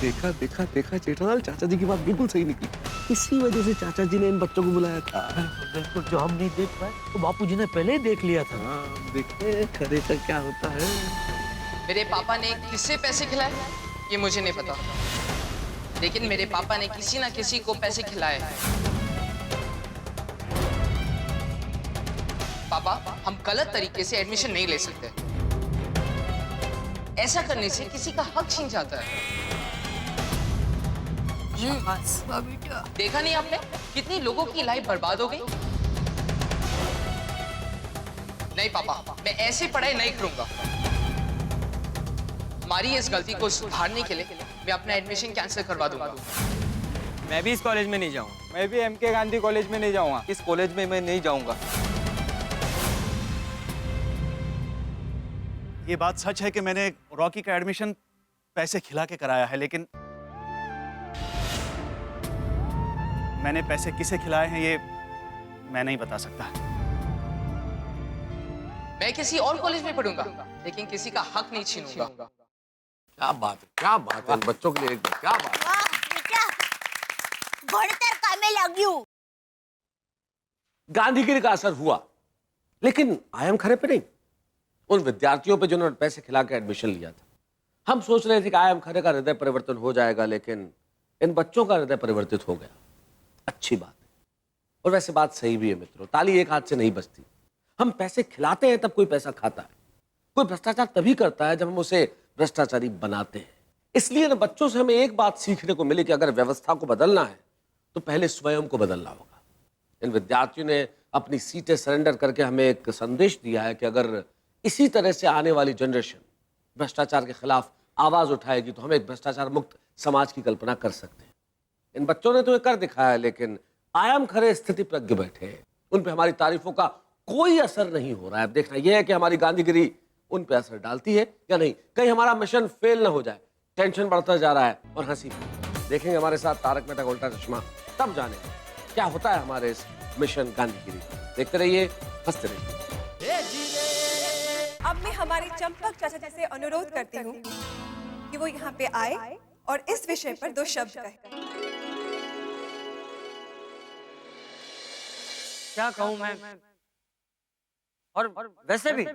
T: देखा देखा देखा जेठालाल, चाचा जी की बात बिल्कुल सही निकली। इसी वजह से चाचा जी ने इन बच्चों को बुलाया था। बिल्कुल, जो हम नहीं देख पाए तो बापू जी ने पहले ही देख लिया था। देखते खरे का क्या होता है।
W: मेरे पापा ने किससे पैसे खिलाए ये मुझे नहीं पता, लेकिन मेरे पापा ने किसी ना किसी को पैसे खिलाए हैं। पापा, हम गलत तरीके से एडमिशन नहीं ले सकते। ऐसा करने से किसी का हक छीन जाता है। देखा नहीं आपने कितनी लोगों की लाइफ बर्बाद हो गई? नहीं पापा, मैं ऐसे पढ़ाई नहीं करूंगा। हमारी इस गलती को सुधारने के लिए मैं अपना एडमिशन कैंसिल करवा दूंगा।
C: मैं भी इस कॉलेज में नहीं जाऊंगा। मैं भी एमके गांधी कॉलेज में नहीं जाऊंगा। इस कॉलेज में मैं नहीं जाऊंगा।
B: ये बात सच है कि मैंने रॉकी का एडमिशन पैसे खिला के कराया है, लेकिन मैंने पैसे किसे खिलाए हैं ये मैं नहीं बता सकता।
W: मैं किसी और कॉलेज में पढ़ूंगा, लेकिन किसी का हक नहीं छीनूंगा।
T: क्या बात है, क्या बात है। बच्चों के लिए क्या बात है।
I: भणतर कामे लाग्યું।
T: गांधीगिरी का असर हुआ, लेकिन आयम खरे पे नहीं। उन विद्यार्थियों पे जिन्होंने पैसे खिला के एडमिशन लिया था। हम सोच रहे थे कि आयम खरे का हृदय परिवर्तन हो जाएगा, लेकिन इन बच्चों का हृदय परिवर्तित हो गया। अच्छी बात है, और वैसे बात सही भी है मित्रों, ताली एक हाथ से नहीं बजती। हम पैसे खिलाते हैं तब कोई पैसा खाता है। कोई भ्रष्टाचार तभी करता है जब हम उसे भ्रष्टाचारी बनाते हैं। इसलिए ना बच्चों से हमें एक बात सीखने को मिली कि अगर व्यवस्था को बदलना है तो पहले स्वयं को बदलना होगा। इन विद्यार्थियों ने अपनी सीटें सरेंडर करके हमें एक संदेश दिया है कि अगर इसी तरह से आने वाली जनरेशन भ्रष्टाचार के खिलाफ आवाज उठाएगी तो हम एक भ्रष्टाचार मुक्त समाज की कल्पना कर सकते हैं। इन बच्चों ने तो ये कर दिखाया, लेकिन आयम खरे स्थिति प्रज्ञ बैठे हैं। उन पे हमारी तारीफों का कोई असर नहीं हो रहा है। अब देखना यह है कि हमारी गांधीगिरी उन पे असर डालती है या नहीं। कहीं हमारा मिशन फेल ना हो जाए। टेंशन बढ़ता जा रहा है और हंसी देखेंगे हमारे साथ तारक मेहता का उल्टा चश्मा, तब जाने क्या होता है हमारे इस मिशन गांधीगिरी। देखते रहिए, हंसते रहिए।
F: अब मैं हमारे चंपक चाचा जी से अनुरोध करती हूँ कि वो यहाँ पे आए और इस विषय पर 2 शब्द कहें।
H: क्या कहूँ मैं? और वैसे भी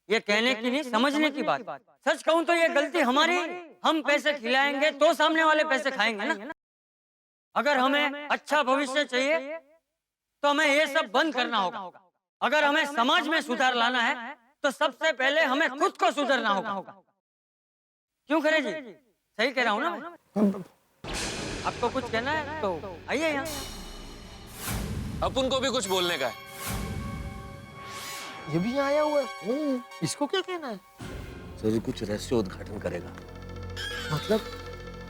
H: ये कहने की नहीं, समझने की बात। सच कहूँ तो ये गलती हमारी। हम पैसे खिलाएंगे तो सामने वाले पैसे खाएंगे ना। अगर हमें अच्छा भविष्य चाहिए तो हमें ये सब बंद करना होगा। अगर हमें समाज में सुधार लाना है तो सबसे पहले हमें खुद को सुधरना होगा। क्यों खरे जी? सही कह रहा हूँ ना मैं? आपको कुछ कहना है तो आइए यहाँ।
S: अपन को भी कुछ बोलने का है।
G: ये भी आया हुआ है। इसको क्या कहना है?
T: सर कुछ रहस्य उद्घाटन करेगा, मतलब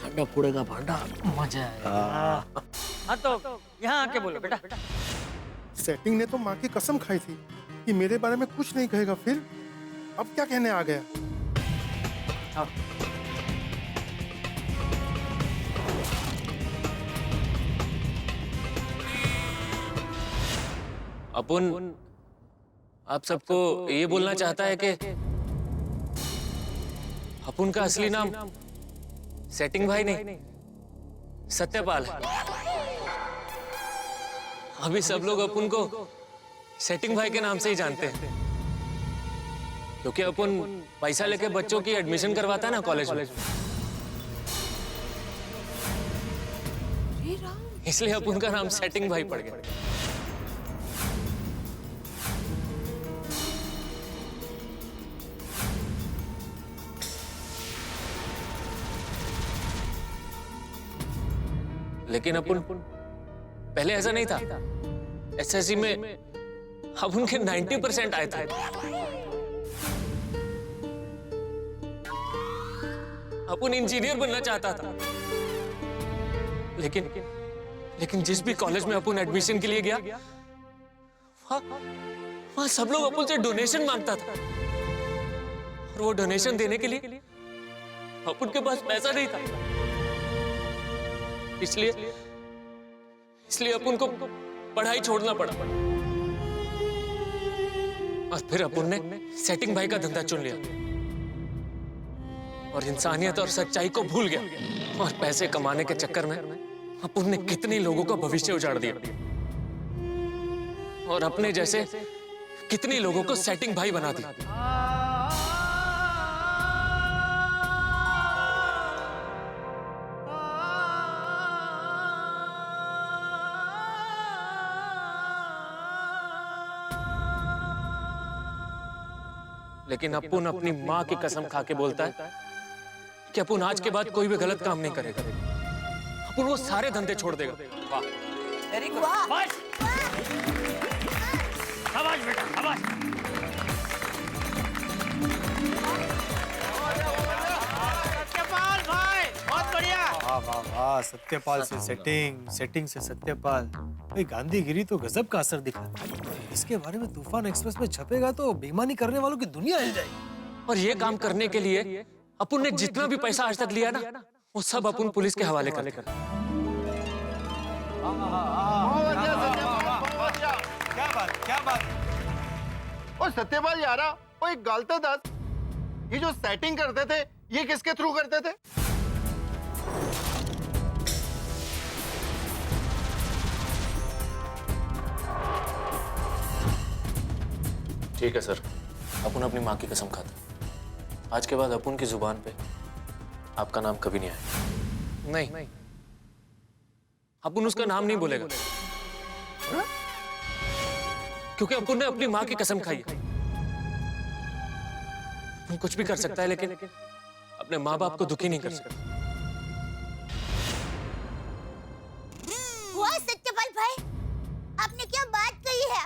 T: भांडा फोड़ेगा भांडा।
G: मजा आएगा।
H: हाँ तो यहाँ आके बोलो बेटा।
N: सेटिंग ने तो माँ की कसम खाई थी कि मेरे बारे में कुछ नहीं कहेगा, फिर अब क्या कहने आ गया?
L: अपुन आप सबको ये बोलना चाहता है कि अपुन का असली नाम सेटिंग भाई नहीं, सत्यपाल है। अभी सब लोग अपुन को सेटिंग भाई के नाम से ही जानते हैं, क्योंकि अपुन पैसा लेके बच्चों की एडमिशन करवाता है ना कॉलेज में, इसलिए अपुन का नाम सेटिंग भाई पड़ गया। लेकिन अपुन पहले ऐसा नहीं था। एसएससी में अपुन के 90% आए थे। अपुन इंजीनियर बनना चाहता था, लेकिन जिस भी कॉलेज में अपुन एडमिशन के लिए गया, वहां सब लोग अपुन से डोनेशन मांगता था, और वो डोनेशन देने के लिए अपुन के पास पैसा नहीं था। इसलिए अपुन को पढ़ाई छोड़ना पड़ा, और फिर अपुन ने सेटिंग भाई का धंधा चुन लिया और इंसानियत और सच्चाई को भूल गया, और पैसे कमाने के चक्कर में अपुन ने कितने लोगों का भविष्य उजाड़ दिया, और अपने जैसे कितने लोगों को सेटिंग भाई बना दिया। लेकिन अपुन अपनी माँ की कसम खा के बोलता है कि अपुन आज के बाद कोई भी गलत काम नहीं करेगा। अपुन वो सारे धंधे छोड़ देगा। वाह,
F: वेरी गुड।
H: शाबाश बेटा, शाबाश।
D: सत्यपाल भाई, बहुत बढ़िया।
G: वाह वाह वाह, सत्यपाल से सेटिंग, सेटिंग से सत्यपाल। भाई गांधीगिरी तो गजब का असर दिखाता है। इसके बारे में तूफान एक्सप्रेस में छपेगा तो बेईमानी करने वालों की दुनिया हिल जाएगी।
L: और ये काम करने के लिए अपुन ने जितना भी पैसा आज तक लिया ना, वो सब अपुन पुलिस के हवाले कर देगा।
J: क्या बात। और सत्यपाल यारा, वो एक गलत दस, ये जो सेटिंग करते थे, ये किसके थ्रू करते थे?
L: ठीक है सर, अपुन अपनी माँ की कसम खाता है। आज के बाद अपुन की जुबान पे आपका नाम कभी नहीं आएगा। नहीं, अपुन उसका नाम नहीं बोलेगा, क्योंकि अपुन ने अपनी माँ की कसम खाई है। अपुन कुछ भी कर सकता है, लेकिन अपने माँ बाप को दुखी नहीं कर सकता।
I: वाह सत्यपाल भाई, आपने क्या बात कही है।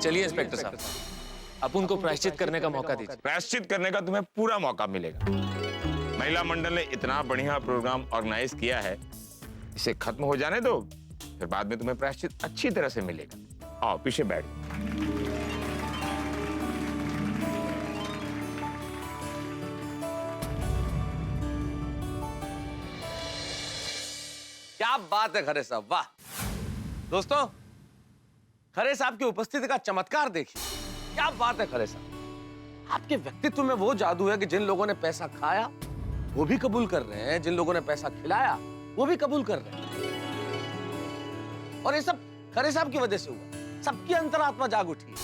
L: चलिए इंस्पेक्टर साहब, अपुन को प्रायश्चित करने का मौका दीजिए।
R: प्रायश्चित करने का तुम्हें पूरा मौका मिलेगा। महिला मंडल ने इतना बढ़िया प्रोग्राम ऑर्गेनाइज किया है, इसे खत्म हो जाने दो, फिर बाद में तुम्हें प्रायश्चित अच्छी तरह से मिलेगा। आओ पीछे बैठ।
T: क्या बात है खरे साहब, वाह। दोस्तों, खरे साहब की उपस्थिति का चमत्कार देखिए। क्या बात है खरे साहब, आपके व्यक्तित्व में वो जादू है कि जिन लोगों ने पैसा खाया वो भी कबूल कर रहे हैं, जिन लोगों ने पैसा खिलाया वो भी कबूल कर रहे हैं, और ये सब खरे साहब की वजह से हुआ। सबकी अंतरात्मा जाग उठी।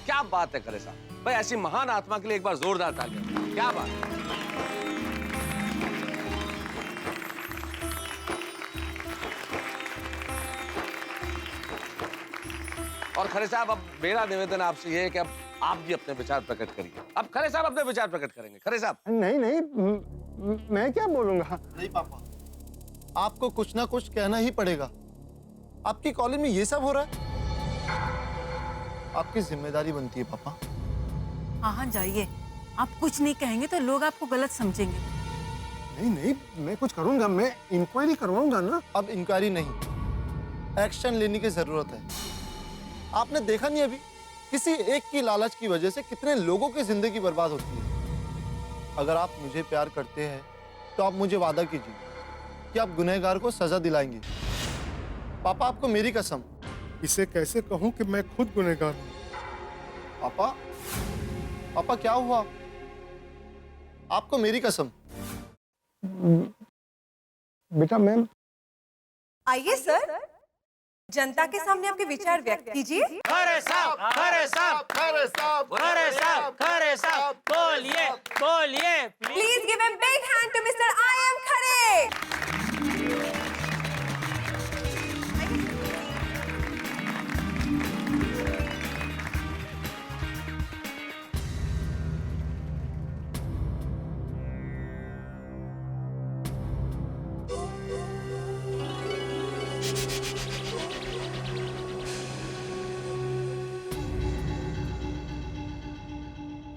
T: क्या बात है खरे साहब, भाई ऐसी महान आत्मा के लिए एक बार जोरदार तालियां। क्या बात है। और खरे साहब, अब मेरा निवेदन आपसे ये है कि अब आप भी अपने विचार प्रकट करिए। अब खरे साहब अपने विचार प्रकट करेंगे। खरे साहब।
J: नहीं, मैं क्या बोलूंगा? नहीं पापा, आपको कुछ ना कुछ कहना ही पड़ेगा। आपकी कॉलेज में ये सब हो रहा है, आपकी जिम्मेदारी बनती है पापा।
P: हाँ जाइए, आप कुछ नहीं कहेंगे तो लोग आपको गलत समझेंगे।
J: नहीं, मैं कुछ करूंगा, मैं इंक्वायरी करवाऊंगा ना। अब इंक्वायरी नहीं, एक्शन लेने की जरूरत है। आपने देखा नहीं अभी किसी एक की लालच की वजह से कितने लोगों की जिंदगी बर्बाद होती है। अगर आप मुझे प्यार करते हैं तो आप मुझे वादा कीजिए कि आप गुनहगार को सजा दिलाएंगे। पापा, आपको मेरी कसम।
N: इसे कैसे कहूं कि मैं खुद गुनहगार हूं?
J: पापा, पापा क्या हुआ? आपको मेरी कसम।
N: बेटा मैम,
F: आइए सर, जनता के सामने आपके विचार व्यक्त कीजिए।
D: खरे साहब, खरे साहब,
J: खरे साहब,
D: खरे साहब, खरे साहब, बोलिए, बोलिए।
F: Please give a big hand to mister I M Khare.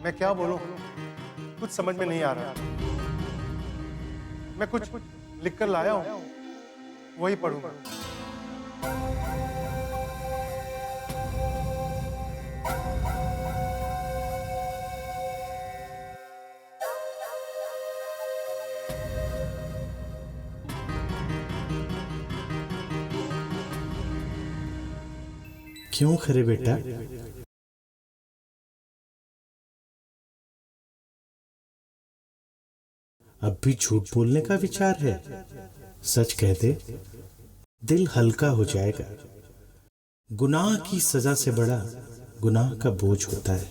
N: मैं क्या बोलूं? कुछ समझ में नहीं आ रहा। मैं कुछ लिख कर लाया हूं, वही पढ़ूंगा।
E: क्यों खरे बेटा? अब भी झूठ बोलने का विचार है? सच कह दे, दिल हल्का हो जाएगा। गुनाह की सजा से बड़ा गुनाह का बोझ होता है।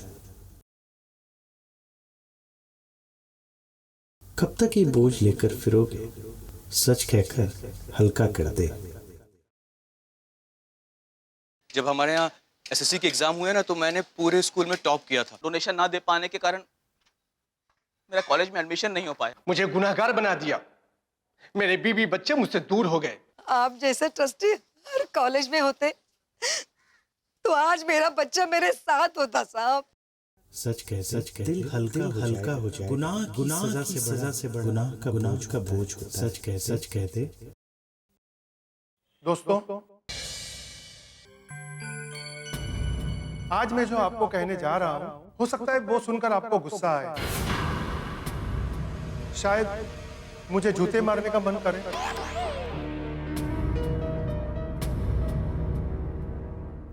E: कब तक ये बोझ लेकर फिरोगे? सच कहकर हल्का कर दे।
S: जब हमारे यहाँ एसएससी के एग्जाम हुए ना, तो मैंने पूरे स्कूल में टॉप किया था। डोनेशन ना दे पाने के कारण मेरा कॉलेज में एडमिशन नहीं हो पाया।
A: मुझे गुनहगार बना दिया। मेरे बीवी बच्चे मुझसे दूर हो गए।
V: आप जैसे ट्रस्टी हर कॉलेज में होते तो आज मेरा बच्चा मेरे साथ होता साहब।
E: सच कह दिल हल्का हो जाए। गुनाह सजा से बड़ा गुनाह का बोझ होता है। सच कह दे।
N: दोस्तों, आज मैं जो आपको कहने जा रहा हूं, हो सकता है वो सुनकर आपको गुस्सा आए। शायद मुझे जूते मारने का मन करे।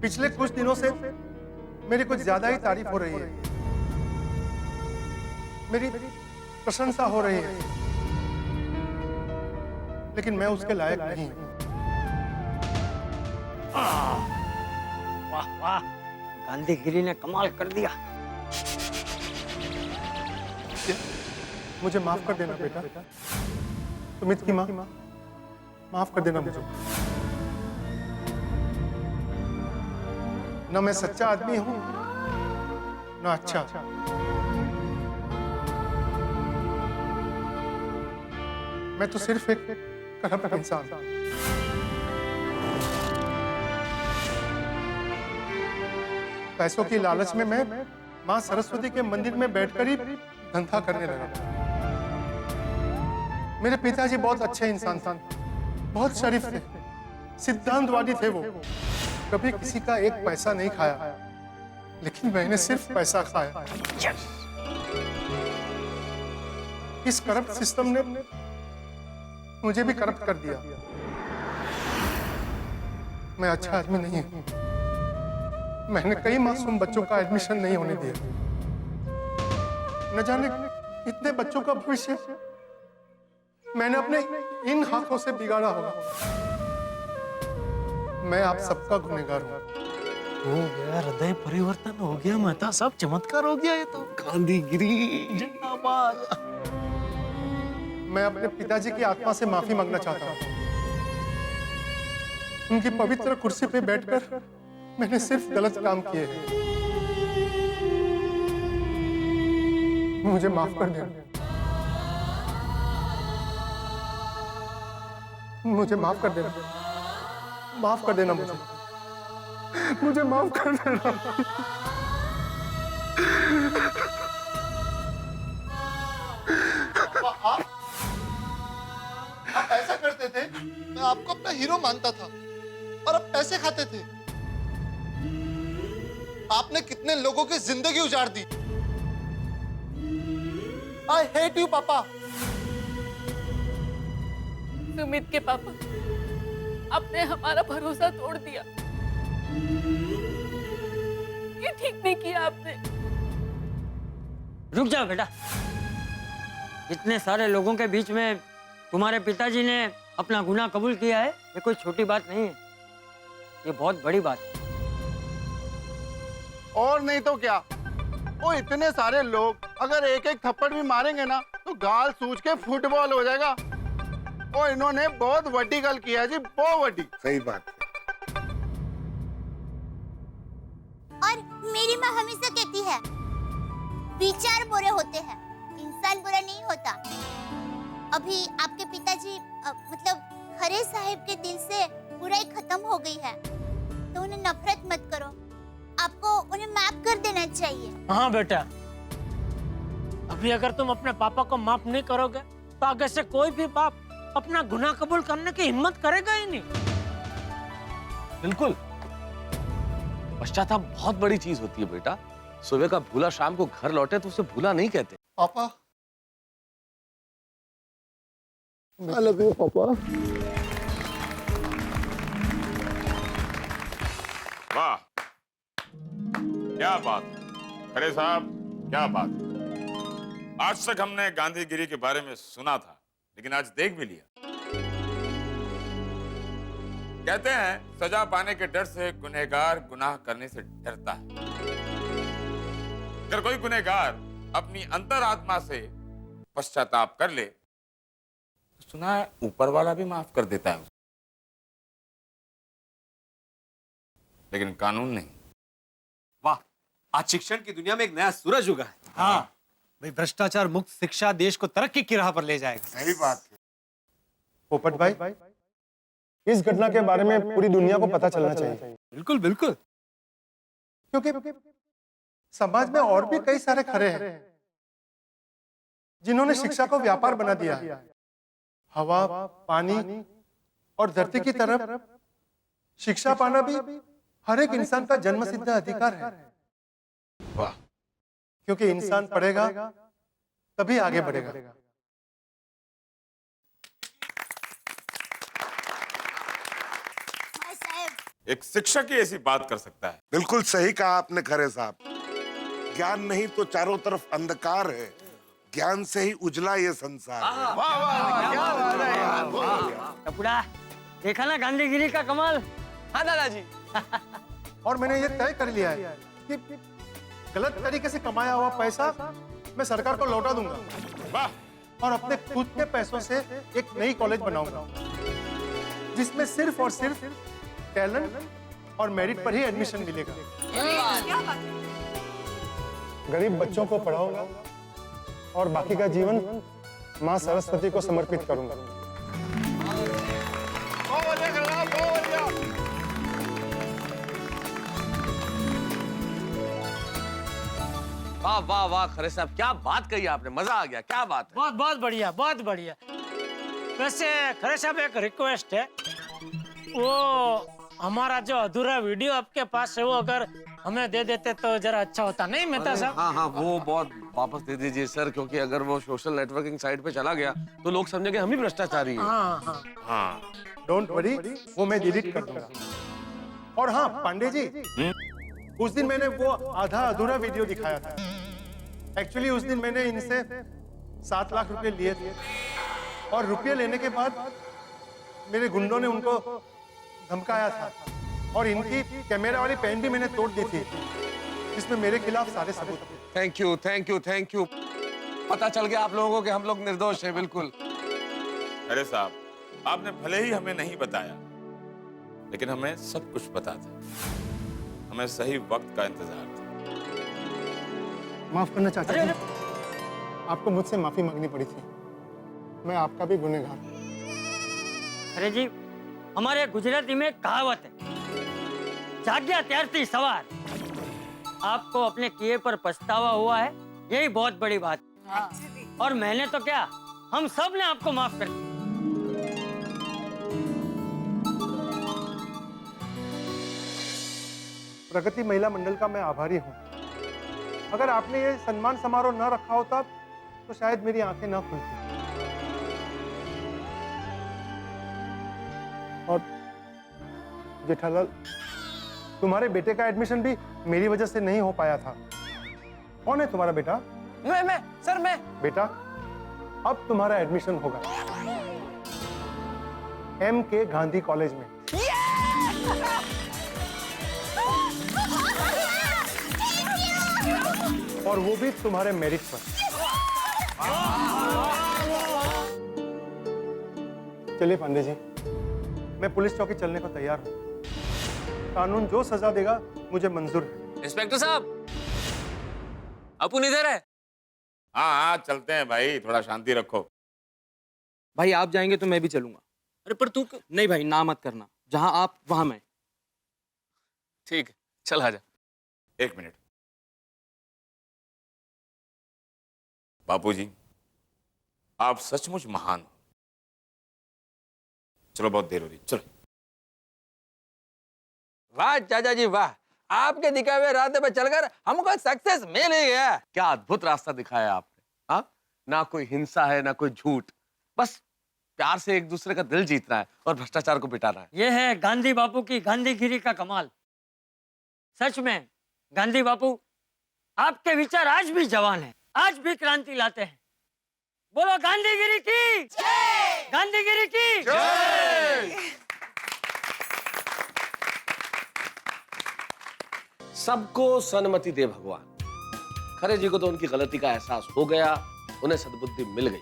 N: पिछले कुछ दिनों से मेरी कुछ ज्यादा ही तारीफ हो रही है, मेरी प्रशंसा हो रही है, लेकिन मैं उसके लायक नहीं हूं।
H: वाह वाह, गांधीगिरी ने कमाल कर दिया।
N: मुझे माफ कर देना बेटा। सुमित की माँ, माफ कर देना मुझे। न मैं सच्चा आदमी हूं, न अच्छा। मैं तो सिर्फ एक करप्ट इंसान। पैसों की लालच में मैं माँ सरस्वती के मंदिर में बैठकर ही धंधा करने लगा। मेरे पिताजी बहुत अच्छे इंसान थे, बहुत शरीफ थे, सिद्धांतवादी थे वो। कभी किसी का एक पैसा नहीं खाया, लेकिन मैंने सिर्फ पैसा खाया। इस करप्ट सिस्टम ने मुझे भी करप्ट कर दिया। मैं अच्छा आदमी नहीं हूं। मैंने कई मासूम बच्चों का एडमिशन नहीं होने दिया। न जाने कितने बच्चों का भविष्य मैंने अपने इन हाथों से बिगाड़ा होगा। मैं आप सबका गुनहगार हूं।
D: हो गया हृदय परिवर्तन, हो गया माता, सब चमत्कार हो गया। ये तो गांधीगिरी जिंदाबाद।
N: मैं अपने पिताजी की आत्मा से माफी मांगना चाहता हूं। उनकी पवित्र कुर्सी पे बैठकर मैंने सिर्फ गलत काम किए हैं। मुझे माफ कर देना। मुझे माफ कर देना। माफ कर देना मुझे। मुझे माफ कर देना।
J: आप ऐसा करते थे, मैं आपको अपना हीरो मानता था, और अब पैसे खाते थे। आपने कितने लोगों की जिंदगी उजाड़ दी। आई हेट यू पापा।
P: सुमित के पापा, आपने हमारा भरोसा तोड़ दिया। ये ठीक नहीं किया आपने।
H: रुक जाओ बेटा। इतने सारे लोगों के बीच में तुम्हारे पिताजी ने अपना गुनाह कबूल किया है, ये कोई छोटी बात नहीं है, ये बहुत बड़ी बात है।
Q: और नहीं तो क्या, वो इतने सारे लोग अगर एक एक थप्पड़ भी मारेंगे ना तो गाल सूज के फुटबॉल हो जाएगा। और इन्होंने बहुत वड्डी गल किया है जी, बहुत वड्डी। सही बात।
I: और मेरी माँ हमेशा कहती है, विचार बुरे होते हैं, इंसान बुरा नहीं होता। अभी आपके पिताजी मतलब खरे साहिब के दिल से बुराई खत्म हो गई है, तो उन्हें नफरत मत करो, आपको उन्हें माफ कर देना चाहिए।
D: हाँ बेटा, अभी अगर तुम अपने पापा को माफ नहीं करोगे तो आगे से कोई भी बाप अपना गुनाह कबूल करने की हिम्मत करेगा ही नहीं।
T: बिल्कुल, पश्चाताप बहुत बड़ी चीज होती है बेटा। सुबह का भूला शाम को घर लौटे तो उसे भूला नहीं कहते।
J: पापा, I love you, पापा।
R: वाह, क्या बात, खरे साहब, क्या बात। आज तक हमने गांधीगिरी के बारे में सुना था, लेकिन आज देख भी लिया। कहते हैं सजा पाने के डर से गुनहगार गुनाह करने से डरता है। अगर कोई गुनहगार अपनी अंतरात्मा से पश्चाताप कर ले तो सुना है ऊपर वाला भी माफ कर देता है, लेकिन कानून नहीं।
G: वाह, आज शिक्षण की दुनिया में एक नया सूरज उगा है। हाँ भाई, भ्रष्टाचार मुक्त शिक्षा देश को तरक्की की राह पर ले जाएगा।
Q: सही बात है।
N: पोपट भाई, इस घटना के बारे में पूरी दुनिया को पता चलना चाहिए।
G: बिल्कुल बिल्कुल,
N: क्योंकि समाज में और भी कई सारे खरे हैं जिन्होंने शिक्षा को व्यापार बना दिया है। हवा, पानी और धरती की तरफ शिक्षा पाना भी हर एक इंसान का जन्मसिद्ध अधिकार है।
R: वाह,
N: क्योंकि इंसान पढ़ेगा तभी आगे बढ़ेगा।
R: एक शिक्षक ही ऐसी बात कर सकता है।
Q: बिल्कुल सही कहा आपने खरे साहब। ज्ञान नहीं तो चारों तरफ अंधकार है, ज्ञान से ही उजला ये संसार है।
H: वाह वाह, क्या बात है यार। टपुड़ा, देखा ना गांधीगिरी का कमाल।
C: हाँ दादाजी।
N: और मैंने ये तय कर लिया है कि गलत तरीके से कमाया हुआ पैसा मैं सरकार को लौटा दूंगा।
R: वाह।
N: और अपने खुद के पैसों से एक नई कॉलेज बनाऊंगा जिसमें सिर्फ और सिर्फ टैलेंट और मेरिट पर ही एडमिशन मिलेगा। गरीब बच्चों को पढ़ाऊंगा और बाकी का जीवन माँ सरस्वती को समर्पित करूंगा।
T: वाह वाह वाह खरे साहब, क्या बात कही आपने, मजा आ गया। क्या बात है।
D: बहुत बहुत बढ़िया, बहुत बढ़िया। वैसे खरे साहब, एक रिक्वेस्ट है, वो हमारा जो अधूरा वीडियो आपके पास है वो अगर हमें दे देते तो जरा अच्छा होता, नहीं मेहता साहब?
T: हाँ हाँ, वो बहुत वापस दे दीजिए सर, क्योंकि अगर वो सोशल नेटवर्किंग साइट पे चला गया तो लोग समझेंगे हम ही भ्रष्टाचारी हैं।
D: हाँ हाँ
R: हाँ,
N: डोंट वरी, वो मैं डिलीट कर दूंगा। और हाँ पांडे जी, उस दिन मैंने वो आधा अधूरा वीडियो दिखाया था। एक्चुअली उस दिन मैंने इनसे 7 लाख रुपए लिए थे और रुपये लेने के बाद मेरे गुंडों ने उनको धमकाया था और इनकी कैमरा वाली पेन भी मैंने तोड़ दी थी जिसमें मेरे खिलाफ सारे सबूत थे।
T: Thank you thank you thank you. पता चल गया आप लोगों को कि हम लोग निर्दोष हैं। बिल्कुल।
R: अरे साहब, आपने भले ही हमें नहीं बताया, लेकिन हमें सब कुछ पता था। हमें सही वक्त का इंतजार था।
N: माफ करना चाचा जी, आपको मुझसे माफी मांगनी पड़ी थी। मैं आपका भी गुनहगार हूं।
H: अरे जी, हमारे गुजराती में कहावत है, जाग्या त्यारती सवार। आपको अपने किए पर पछतावा हुआ है, यही बहुत बड़ी बात है। और मैंने तो क्या, हम सब ने आपको माफ कर दिया।
N: प्रगति महिला मंडल का मैं आभारी हूं। अगर आपने ये सम्मान समारोह न रखा होता तो शायद मेरी आंखें ना खुलती। और जेठालाल, तुम्हारे बेटे का एडमिशन भी मेरी वजह से नहीं हो पाया था। कौन है तुम्हारा बेटा?
C: मैं सर मैं।
N: बेटा, अब तुम्हारा एडमिशन होगा MK गांधी कॉलेज में। और वो भी तुम्हारे मेरिट पर। चलिए पांडे जी, मैं पुलिस चौकी चलने को तैयार हूं। कानून जो सजा देगा मुझे मंजूर है।
L: इंस्पेक्टर साहब, अपुन इधर है।
R: हाँ हाँ चलते हैं भाई, थोड़ा शांति रखो।
T: भाई आप जाएंगे तो मैं भी चलूंगा।
L: अरे पर तू
T: नहीं भाई, ना मत करना, जहां आप वहां मैं।
L: ठीक है, चल आजा।
R: 1 मिनट। बापूजी, आप सचमुच महान हो। चलो, बहुत देर हो रही, चलो।
C: वाह चाचा जी वाह, आपके दिखाए हुए रास्ते पे चलकर हमको सक्सेस मिल ही गया।
T: क्या अद्भुत रास्ता दिखाया आपने। हाँ, ना कोई हिंसा है ना कोई झूठ, बस प्यार से एक दूसरे का दिल जीतना है और भ्रष्टाचार को मिटाना है।
H: ये है गांधी बापू की गांधीगिरी का कमाल। सच में गांधी बापू, आपके विचार आज भी जवान हैं, आज भी क्रांति लाते हैं। बोलो गांधीगिरी की जय! गांधीगिरी की
T: जय! सबको सन्मति दे भगवान। खरे जी को तो उनकी गलती का एहसास हो गया, उन्हें सद्बुद्धि मिल गई,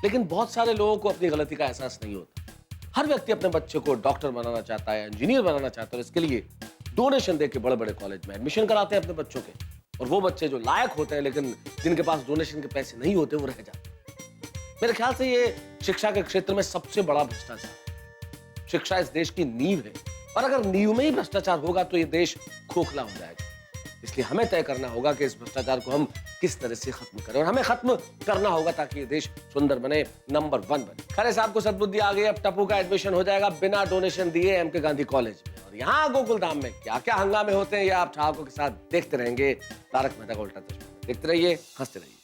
T: लेकिन बहुत सारे लोगों को अपनी गलती का एहसास नहीं होता। हर व्यक्ति अपने बच्चे को डॉक्टर बनाना चाहता है, इंजीनियर बनाना चाहता है, और इसके लिए डोनेशन देके बड़े बड़े कॉलेज में एडमिशन कराते हैं अपने बच्चों के। और वो बच्चे जो लायक होते हैं लेकिन जिनके पास डोनेशन के पैसे नहीं होते, वो रह जाते हैं। मेरे ख्याल से ये शिक्षा के क्षेत्र में सबसे बड़ा भ्रष्टाचार। शिक्षा इस देश की नींव है, और अगर नींव में ही भ्रष्टाचार होगा तो ये देश खोखला हो जाएगा। इसलिए हमें तय करना होगा कि इस भ्रष्टाचार को हम किस तरह से खत्म करें, और हमें खत्म करना होगा ताकि ये देश सुंदर बने, नंबर 1 बने। खरे साहब को सद्बुद्धि आ गई, अब टप्पू का एडमिशन हो जाएगा बिना डोनेशन दिए MK गांधी कॉलेज में। और यहाँ गोकुलधाम में क्या क्या हंगामे होते हैं, ये आप ठहाकों के साथ देखते रहेंगे। तारक मेहता का उल्टा चश्मा देखते रहिए, हंसते रहिए।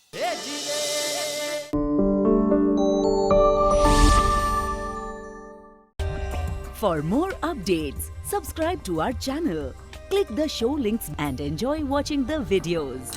K: For more updates, subscribe to our channel, click the show links and enjoy watching the videos.